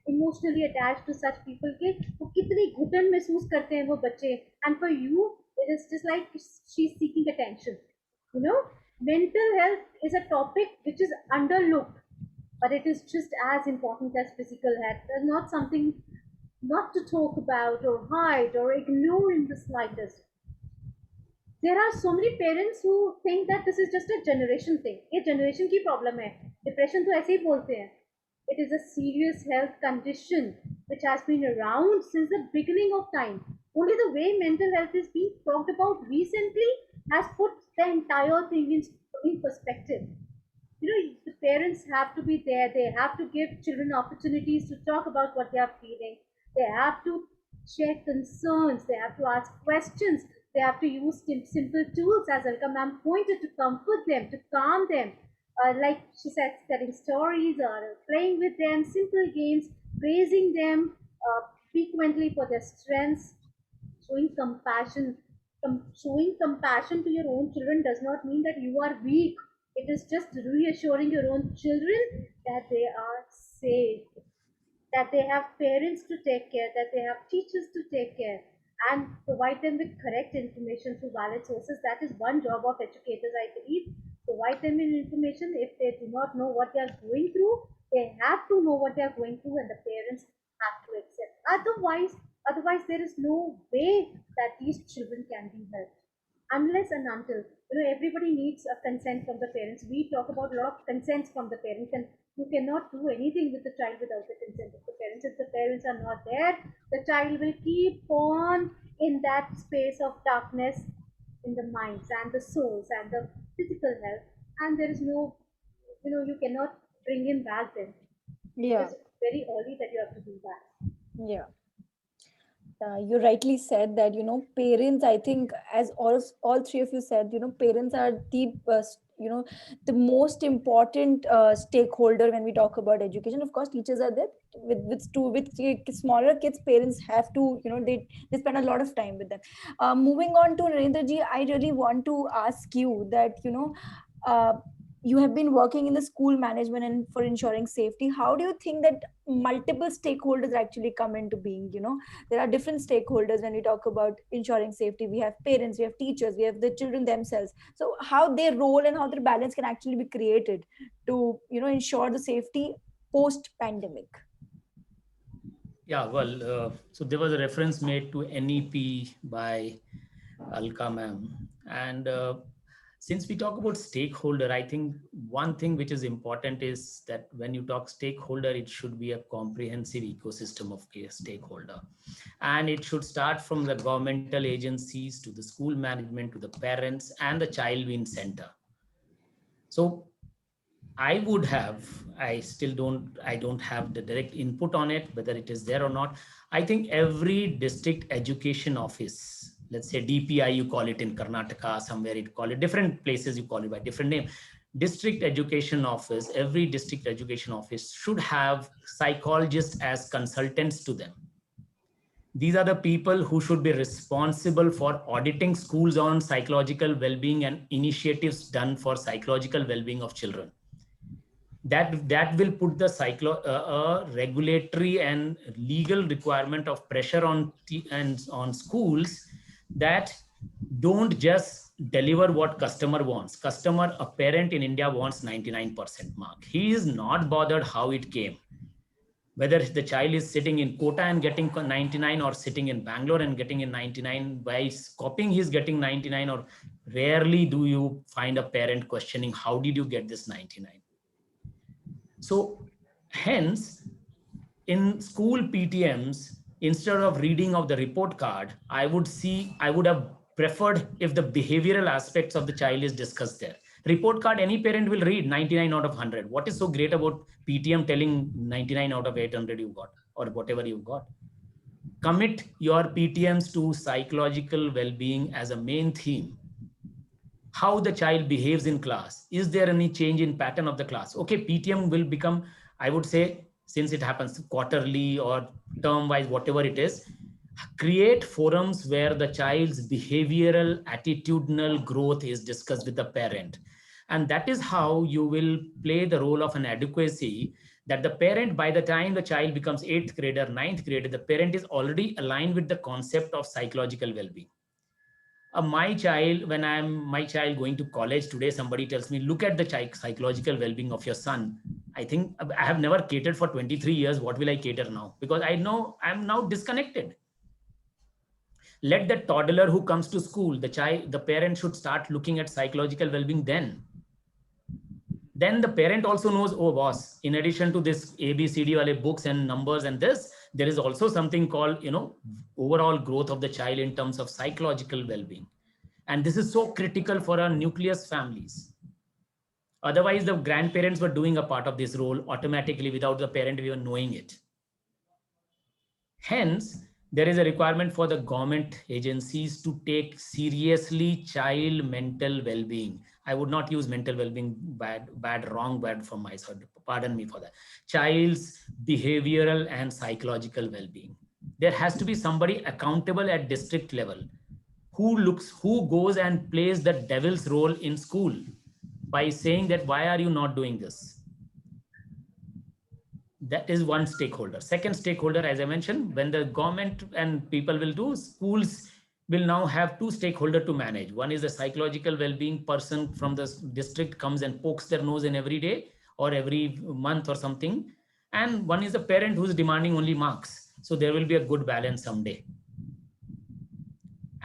emotionally attached to such people कि वो कितनी घुटन महसूस करते हैं वो बच्चे. And for you, it is just like she's seeking attention. Mental health is a topic which is underlooked, but it is just as important as physical health. There's not something not to talk about or hide or ignore in the slightest. There are so many parents who think that this is just a generation thing. ये generation की problem है. Depression तो ऐसे ही बोलते हैं. It is a serious health condition which has been around since the beginning of time. Only the way mental health is being talked about recently has put the entire thing in perspective. The parents have to be there. They have to give children opportunities to talk about what they are feeling. They have to share concerns. They have to ask questions. They have to use simple tools, as Alka ma'am pointed, to comfort them, to calm them. Like she said, telling stories or playing with them, simple games, praising them frequently for their strengths, showing compassion. Showing compassion to your own children does not mean that you are weak. It is just reassuring your own children that they are safe, that they have parents to take care, that they have teachers to take care, and provide them with correct information through valid sources. That is one job of educators, I believe. Provide them in information. If they do not know what they are going through, they have to know what they are going through, and the parents have to accept. Otherwise, there is no way that these children can be helped unless and until everybody needs a consent from the parents. We talk about a lot of consents from the parents, and you cannot do anything with the child without the consent of the parents. If the parents are not there, the child will keep on in that space of darkness in the minds and the souls and the physical health, and there is no, you cannot bring him back then. It Yeah. is very early that you have to do that. Yeah. You rightly said that, parents, I think, as all three of you said, parents are the the most important stakeholder when we talk about education. Of course, teachers are there. With smaller kids, parents have to, they spend a lot of time with them. Moving on to Narendra ji, I really want to ask you that, uh, you have been working in the school management and for ensuring safety. How do you think that multiple stakeholders actually come into being? There are different stakeholders when we talk about ensuring safety. We have parents, we have teachers, we have the children themselves. So how their role and how their balance can actually be created to ensure the safety post pandemic? Yeah, well, so there was a reference made to NEP by Alka ma'am. And since we talk about stakeholder, I think one thing which is important is that when you talk stakeholder, it should be a comprehensive ecosystem of a stakeholder. And it should start from the governmental agencies to the school management to the parents and the child in center. So I don't have the direct input on it, whether it is there or not. I think every district education office, let's say DPI, you call it in Karnataka, somewhere you call it, different places you call it by different name. District education office, every district education office should have psychologists as consultants to them. These are the people who should be responsible for auditing schools on psychological well-being and initiatives done for psychological well-being of children. That will put the regulatory and legal requirement of pressure on schools that don't just deliver what customer wants. A parent in India wants 99% mark. He is not bothered how it came, whether the child is sitting in Kota and getting 99 or sitting in Bangalore and getting in 99. By copying he's getting 99, or rarely do you find a parent questioning how did you get this 99. So hence, in school PTMs, instead of reading of the report card, I would have preferred if the behavioral aspects of the child is discussed there. Report card, any parent will read 99 out of 100. What is so great about PTM telling 99 out of 800 you got, or whatever you got? Commit your PTMs to psychological well-being as a main theme. How the child behaves in class. Is there any change in pattern of the class? Okay, PTM will become, I would say, since it happens quarterly or term-wise, whatever it is, create forums where the child's behavioral, attitudinal growth is discussed with the parent. And that is how you will play the role of an adequacy, that the parent, by the time the child becomes 8th grader, 9th grader, the parent is already aligned with the concept of psychological well-being. My child going to college today, somebody tells me, look at the psychological well-being of your son. I think I have never catered for 23 years. What will I cater now? Because I know I'm now disconnected. Let the toddler who comes to school, the parent should start looking at psychological well-being then the parent also knows, oh boss, in addition to this ABCD wale books and numbers and this, there is also something called, overall growth of the child in terms of psychological well-being. And this is so critical for our nucleus families. Otherwise, the grandparents were doing a part of this role automatically without the parent even knowing it. Hence, there is a requirement for the government agencies to take seriously child mental well-being. I would not use mental well-being, wrong word from my side. Pardon me for that. Child's behavioral and psychological well-being. There has to be somebody accountable at district level who goes and plays the devil's role in school by saying that, why are you not doing this? That is one stakeholder. Second stakeholder, as I mentioned, when the government and people will do, schools will now have two stakeholders to manage. One is the psychological well-being person from the district comes and pokes their nose in every day or every month or something. And one is the parent who's demanding only marks. So there will be a good balance someday.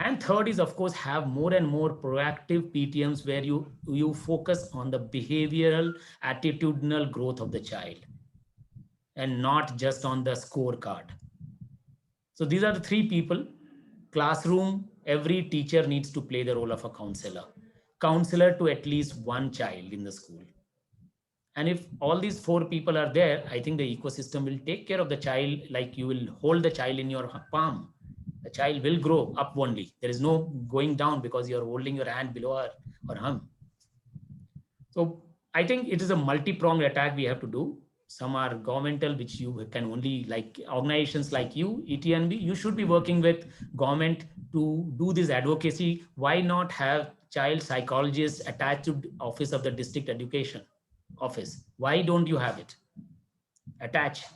And third is, of course, have more and more proactive PTMs where you focus on the behavioral, attitudinal growth of the child and not just on the scorecard. So these are the three people. Classroom, every teacher needs to play the role of a counselor. Counselor to at least one child in the school. And if all these four people are there, I think the ecosystem will take care of the child, like you will hold the child in your palm. The child will grow up only. There is no going down because you're holding your hand below her or him. So I think it is a multi-pronged attack we have to do. Some are governmental, which you can only, like organizations like you, ETNB, you should be working with government to do this advocacy. Why not have child psychologists attached to office of the district education office? Why don't you have it? Attach.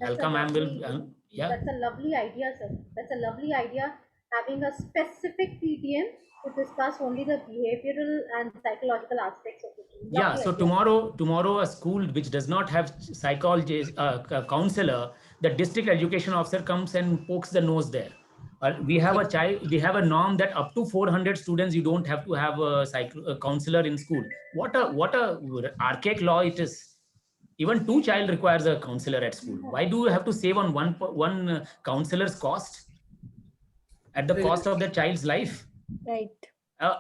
Welcome, yeah. That's a lovely idea, sir. That's a lovely idea. Having a specific PTM to discuss only the behavioral and psychological aspects of it. Yeah, so tomorrow a school which does not have psychologist, counselor, the district education officer comes and pokes the nose there. We have a norm that up to 400 students, you don't have to have a counselor in school. What a archaic law it is. Even two child requires a counselor at school. Why do you have to save on one counselor's cost at the cost of the child's life? Right.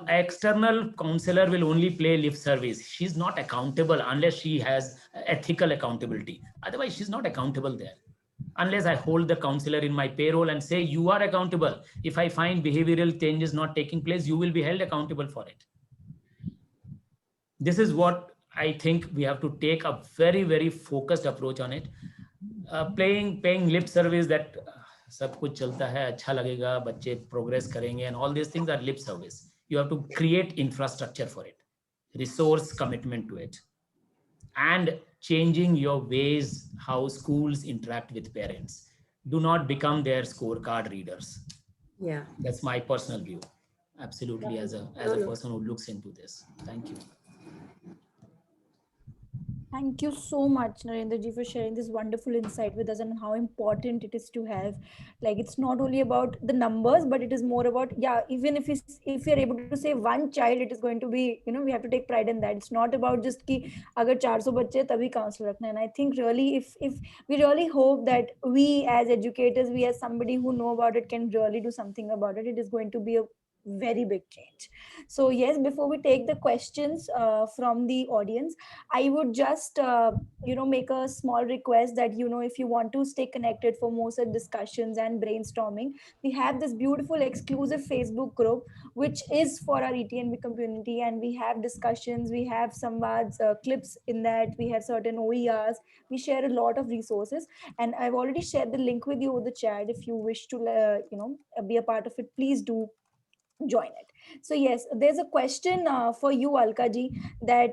External counselor will only play lip service. She's not accountable unless she has ethical accountability. Otherwise, she's not accountable there. Unless I hold the counselor in my payroll and say, you are accountable. If I find behavioral changes not taking place, you will be held accountable for it. This is what I think we have to take a very, very focused approach on it. Paying lip service that सब कुछ चलता है, अच्छा लगेगा, बच्चे progress करेंगे, and all these things are lip service. You have to create infrastructure for it, resource commitment to it, and changing your ways how schools interact with parents. Do not become their scorecard readers. Yeah. That's my personal view. Absolutely, as a person who looks into this. Thank you. Thank you so much, Narendra ji, for sharing this wonderful insight with us and how important it is to have, like, it's not only about the numbers, but it is more about, yeah, even if you're able to say one child, it is going to be, we have to take pride in that. It's not about just ki agar 400 bacche tabhi counsel rakhna. And I think really, if we really hope that we as educators, we as somebody who know about it can really do something about it, it is going to be a very big change. So yes, before we take the questions from the audience, I would just make a small request that if you want to stay connected for more such discussions and brainstorming, we have this beautiful exclusive Facebook group which is for our ETNB community, and we have discussions, we have samvads, clips in that, we have certain OERs, we share a lot of resources, and I've already shared the link with you over the chat. If you wish to be a part of it, please do join it. So yes, there's a question for you, Alka ji, that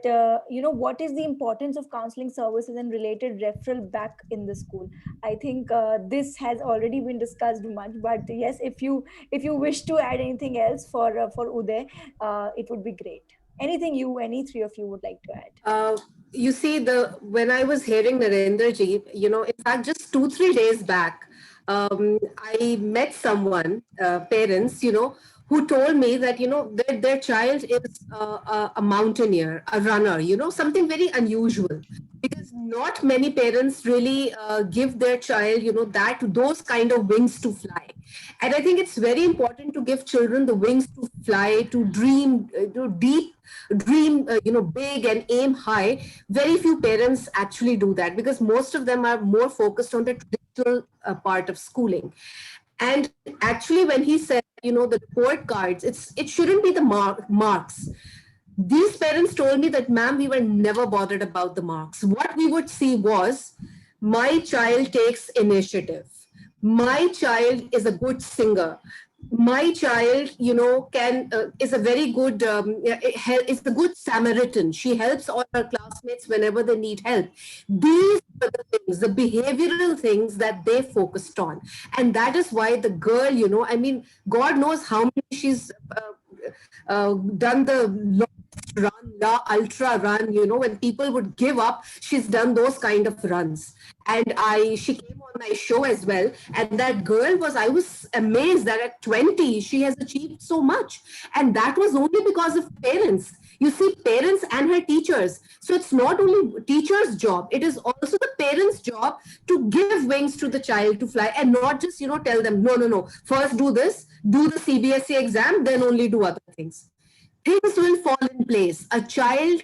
what is the importance of counseling services and related referral back in the school? I think this has already been discussed much, but yes, if you wish to add anything else for Uday, it would be great. Anything any three of you would like to add? You see, when I was hearing Narendra ji, in fact, just 2-3 days back, I met someone, parents, who told me that, their child is a mountaineer, a runner, something very unusual. Because not many parents really give their child, those kind of wings to fly. And I think it's very important to give children the wings to fly, to dream, to deep dream, big and aim high. Very few parents actually do that, because most of them are more focused on the traditional part of schooling. And actually, when he said, the report cards, it shouldn't be the marks. These parents told me that, ma'am, we were never bothered about the marks. What we would see was, my child takes initiative. My child is a good singer. My child, can is a very good is a good Samaritan. She helps all her classmates whenever they need help. These are the things, the behavioral things that they focused on, and that is why the girl, I mean, God knows how many she's done the run, la ultra run, when people would give up, she's done those kind of runs. And she came on my show as well. And that girl I was amazed that at 20, she has achieved so much. And that was only because of parents. You see, parents and her teachers. So it's not only teacher's job, it is also the parents' job to give wings to the child to fly, and not just, tell them, no, no, no, first do this, do the CBSE exam, then only do other things. Things will fall in place. A child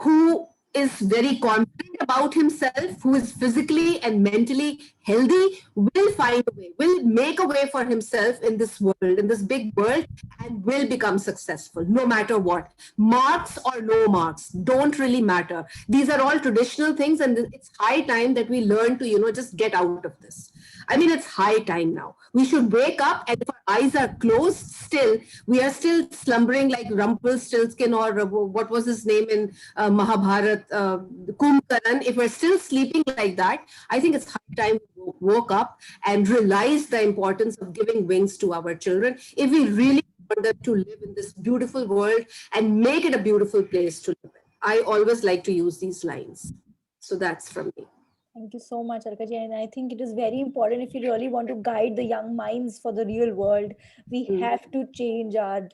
who is very confident about himself, who is physically and mentally healthy, will find a way, will make a way for himself in this world, in this big world, and will become successful no matter what. Marks or no marks don't really matter. These are all traditional things, and it's high time that we learn to, just get out of this. I mean, it's high time now. We should wake up, and if our eyes are closed still, we are still slumbering like Rumpelstiltskin, or what was his name in Mahabharat, Kumbhakarnan. If we're still sleeping like that, I think it's high time we woke up and realize the importance of giving wings to our children if we really want them to live in this beautiful world and make it a beautiful place to live in. I always like to use these lines. So that's from me. Thank you so much, Alka ji. And I think it is very important, if you really want to guide the young minds for the real world, we have to change our,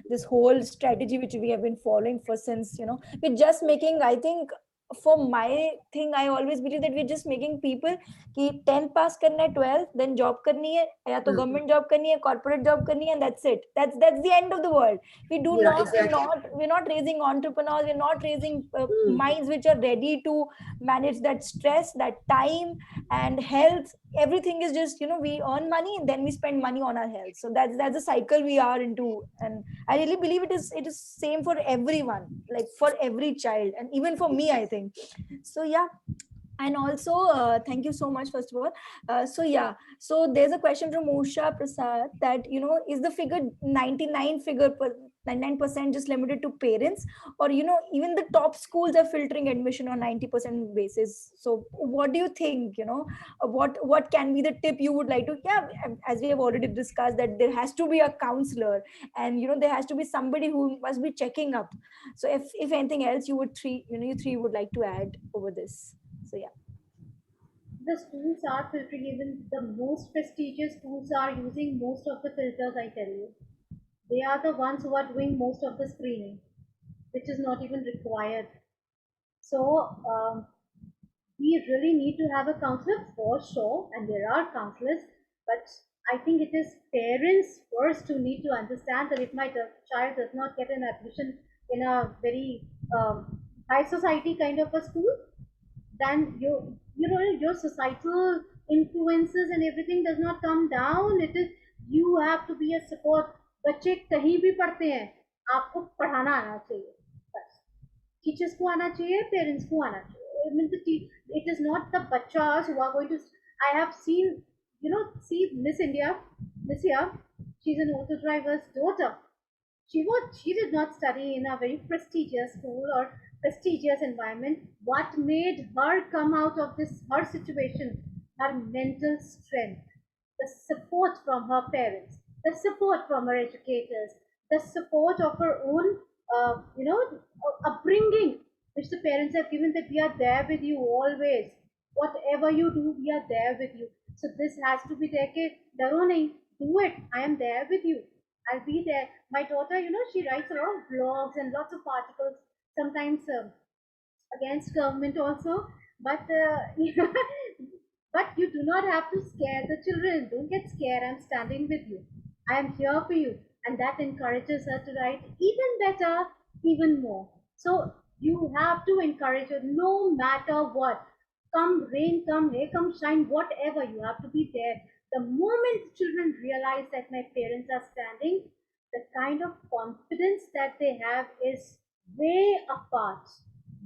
this whole strategy which we have been following for since, we're just making, I think, for my thing, I always believe that we're just making people कि 10 pass करना है, 12 then job करनी है, या तो government job करनी है, corporate job करनी है, and that's it. That's the end of the world. We do Yeah, not, exactly. we're not raising entrepreneurs, we're not raising minds which are ready to manage that stress, that time and health. Everything is just, we earn money and then we spend money on our health. So that's the cycle we are into. And I really believe it is same for everyone, like for every child, and even for me, I think. So yeah. And also, thank you so much, first of all. So there's a question from Usha Prasad that, is the figure 99% just limited to parents, or, even the top schools are filtering admission on 90% basis? So what do you think, what can be the tip you would like to, as we have already discussed, that there has to be a counselor, and, there has to be somebody who must be checking up. So if anything else you you three would like to add over this. So yeah. The schools are filtering, even the most prestigious schools are using most of the filters, I tell you. They are the ones who are doing most of the screening, which is not even required. So we really need to have a counselor for sure, and there are counselors, but I think it is parents first who need to understand that if my child does not get an admission in a very high society kind of a school, then your societal influences and everything does not come down. It is, you have to be a support. बच्चे कहीं भी पढ़ते हैं, आपको पढ़ाना आना चाहिए बस. Teachers को आना चाहिए, parents को आना चाहिए. I mean, it is not the bachas who are going to. I have seen, see Miss India, Miss India, she's an auto driver's daughter. She did not study in a very prestigious school or prestigious environment. What made her come out of this her situation? Her mental strength, the support from her parents, the support from her educators, the support of her own upbringing, which the parents have given, that we are there with you always. Whatever you do, we are there with you. So this has to be there. Daro nahi, do it. I am there with you. I'll be there. My daughter, she writes a lot of blogs and lots of articles. Sometimes against government also, but but you do not have to scare the children. Don't get scared. I'm standing with you. I am here for you, and that encourages her to write even better, even more. So you have to encourage her no matter what. Come rain, come hail, come shine, whatever, you have to be there. The moment children realize that my parents are standing, the kind of confidence that they have is way apart.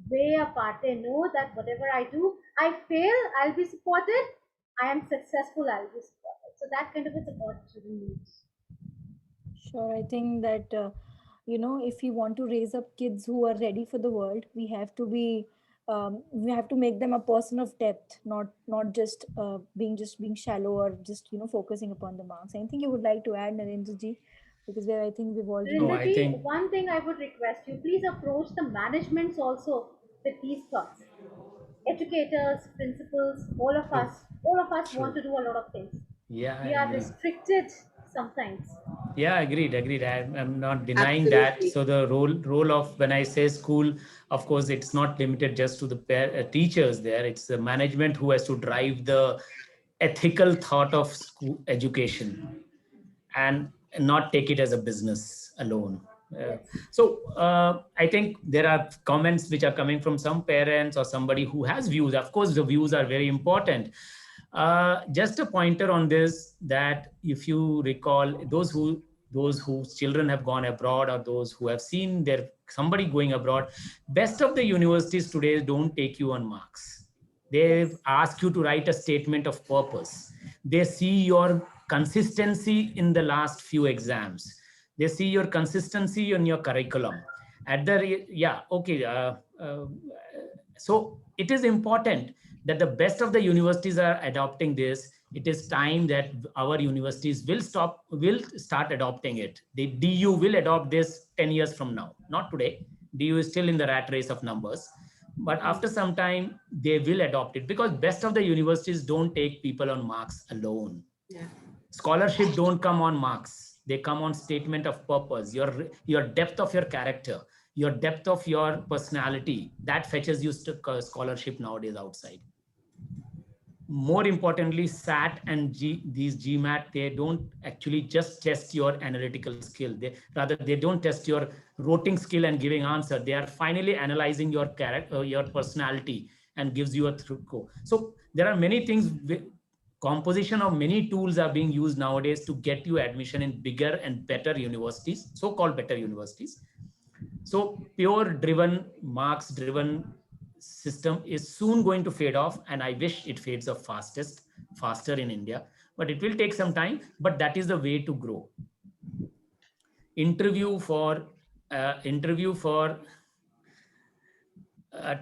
Way apart. They know that whatever I do, I fail, I'll be supported. I am successful, I'll be supported. So that kind of a support children needs. Sure, I think that if we want to raise up kids who are ready for the world, we have to make them a person of depth, not just being shallow or just focusing upon the marks. Anything you would like to add, Narendra ji? Because where I think we've already. No, Rinder I ji, think one thing I would request you, please approach the managements also with these thoughts. Educators, principals, true, all of us want true. to do a lot of things. Yeah, I We are agree. restricted sometimes. Yeah, agreed. I'm not denying that. Absolutely. So the role of, when I say school, of course, it's not limited just to the teachers there. It's the management who has to drive the ethical thought of school education and not take it as a business alone. Yes. I think there are comments which are coming from some parents or somebody who has views. Of course, the views are very important. Just a pointer on this, that if you recall, those whose children have gone abroad, or those who have seen their somebody going abroad, best of the universities today don't take you on marks. They Yes. ask you to write a statement of purpose. They see your consistency in the last few exams. They see your consistency in your curriculum. At the yeah, okay. So it is important that the best of the universities are adopting this. It is time that our universities will start adopting it. The DU will adopt this 10 years from now, not today. DU is still in the rat race of numbers, but Mm. after some time they will adopt it, because best of the universities don't take people on marks alone. Yeah. Scholarship don't come on marks, they come on statement of purpose, your depth of your character, your depth of your personality, that fetches you scholarship nowadays outside. More importantly, sat and these gmat, they don't actually just test your analytical skill, they rather they don't test your writing skill and giving answer. They are finally analyzing your character, your personality, and gives you a through go. So there are many things, composition of many tools are being used nowadays to get you admission in bigger and better universities, so called better universities. So pure driven, marks driven system is soon going to fade off, and I wish it fades off faster in India. But it will take some time. But that is the way to grow. Interview for interview for uh,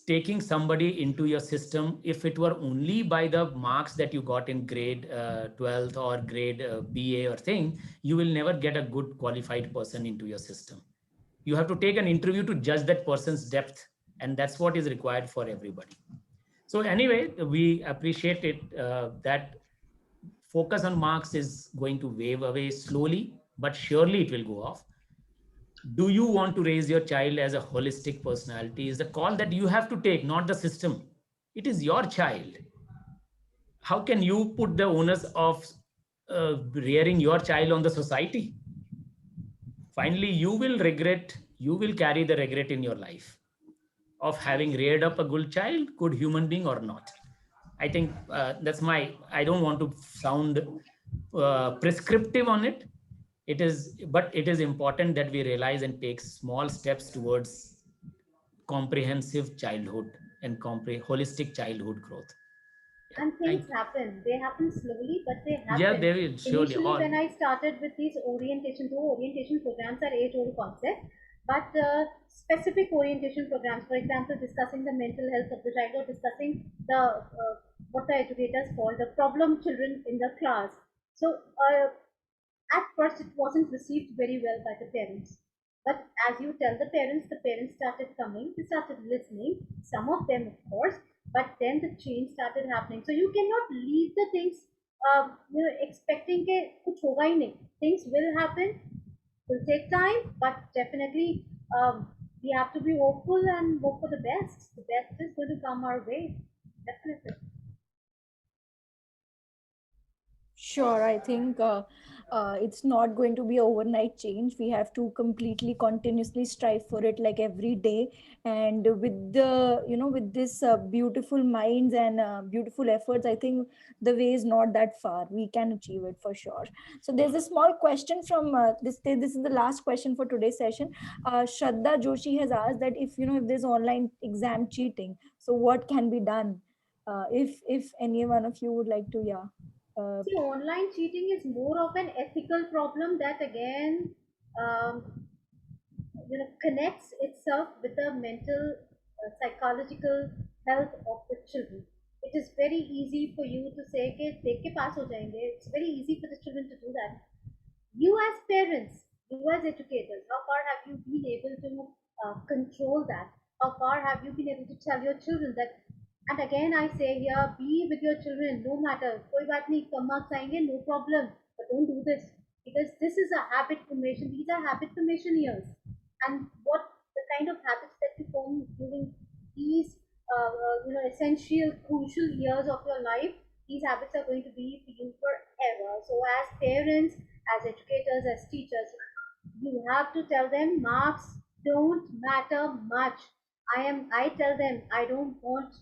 taking somebody into your system. If it were only by the marks that you got in grade 12th or grade BA or thing, you will never get a good qualified person into your system. You have to take an interview to judge that person's depth, and that's what is required for everybody. So anyway, we appreciate it that focus on marks is going to wave away slowly, but surely it will go off. Do you want to raise your child as a holistic personality is the call that you have to take, not the system. It is your child. How can you put the onus of rearing your child on the society? Finally, you will carry the regret in your life of having reared up a good human being or not. I think that's my, I don't want to sound prescriptive on it. But it is important that we realize and take small steps towards comprehensive childhood and holistic childhood growth. Yeah, And things thank you. happen. They happen slowly, but they Yeah, happen. they will surely Initially, all. when I started with these orientation, though orientation programs are age-old concept, but specific orientation programs, for example, discussing the mental health of the child or discussing the what the educators call the problem children in the class. So at first it wasn't received very well by the parents. But as you tell the parents started coming, they started listening, some of them, of course, but then the change started happening. So you cannot leave the things, expecting ke kuch hoga hi nahi. Things will happen, will take time, but definitely we have to be hopeful and hope for the best. The best is going to come our way. Definitely. Sure, I think it's not going to be overnight change. We have to completely continuously strive for it, like every day. And with the, with this beautiful minds and beautiful efforts, I think the way is not that far. We can achieve it for sure. So there's a small question from this. This is the last question for today's session. Shraddha Joshi has asked that if there's online exam cheating, so what can be done? If any one of you would like to, yeah. See, online cheating is more of an ethical problem that again, um, connects itself with the mental, psychological health of the children. It is very easy for you to say, "Okay, take ke pass ho jayenge." It's very easy for the children to do that. You as parents, you as educators, how far have you been able to control that? How far have you been able to tell your children that? And again, I say here, be with your children, no matter. Koi baat nahi, kam marks aayenge, no problem. But don't do this because this is a habit formation. These are habit formation years, and what the kind of habits that you form during these, essential, crucial years of your life, these habits are going to be for you forever. So, as parents, as educators, as teachers, you have to tell them marks don't matter much. I tell them I don't want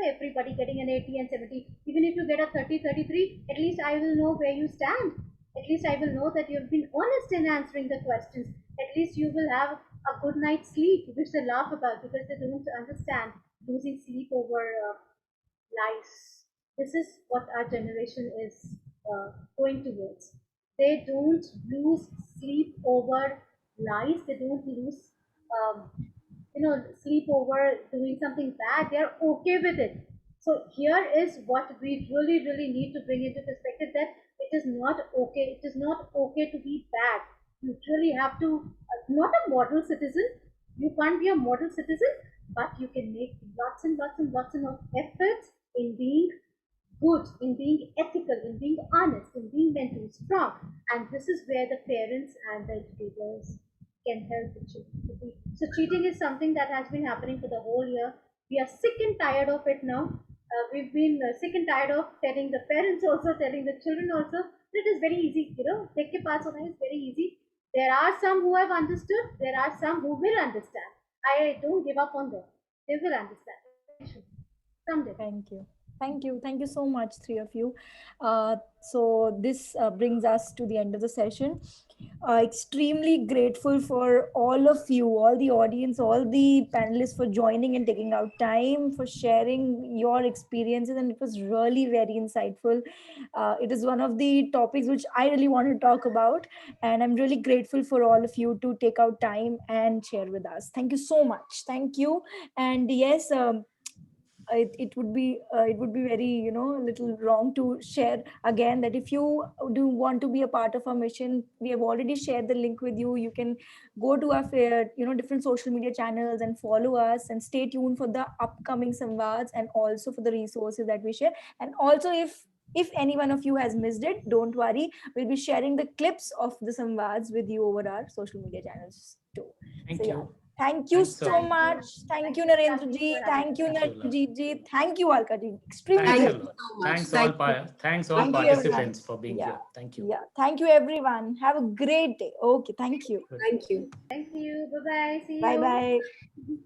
everybody getting an 80 and 70. Even if you get a 30, 33, at least I will know where you stand. At least I will know that you've been honest in answering the questions. At least you will have a good night's sleep, which they laugh about because they don't understand losing sleep over lies. This is what our generation is going towards. They don't lose sleep over lies. They don't lose, sleep over doing something bad. They're okay with it. So here is what we really, really need to bring into perspective that it is not okay. It is not okay to be bad. You really have to, not a model citizen. You can't be a model citizen, but you can make lots and lots and lots of efforts in being good, in being ethical, in being honest, in being mentally strong. And this is where the parents and the educators can help the children to be. So cheating is something that has been happening for the whole year. We are sick and tired of it now. We've been sick and tired of telling the parents also, telling the children also. It is very easy, take ke pass hona is very easy. There are some who have understood. There are some who will understand. I don't give up on them. They will understand eventually, someday. Thank you. Thank you. Thank you so much, three of you. So this brings us to the end of the session. Extremely grateful for all of you, all the audience, all the panelists for joining and taking out time for sharing your experiences. And it was really very insightful. It is one of the topics which I really want to talk about. And I'm really grateful for all of you to take out time and share with us. Thank you so much. Thank you. And yes, it would be very a little wrong to share again that if you do want to be a part of our mission, we have already shared the link with you. You can go to our different social media channels and follow us and stay tuned for the upcoming samvads and also for the resources that we share. And also if any one of you has missed it, don't worry, we'll be sharing the clips of the samvads with you over our social media channels too. Thank So yeah, you. thank you Thanks so so much. much. Thank you, Thank Narendra you ji. for having Thank you, Thank you, Love. Narendra ji. Thank you, Alka ji. Extremely Thanks a Thank grateful. you lot. so much. Thanks all, thanks all Thank you, everyone. participants for being Yeah, here. Thank you. yeah. Thank you, everyone. Have a great day. Okay, thank you. Good. Thank you. Thank you. Bye bye. See Bye you. bye.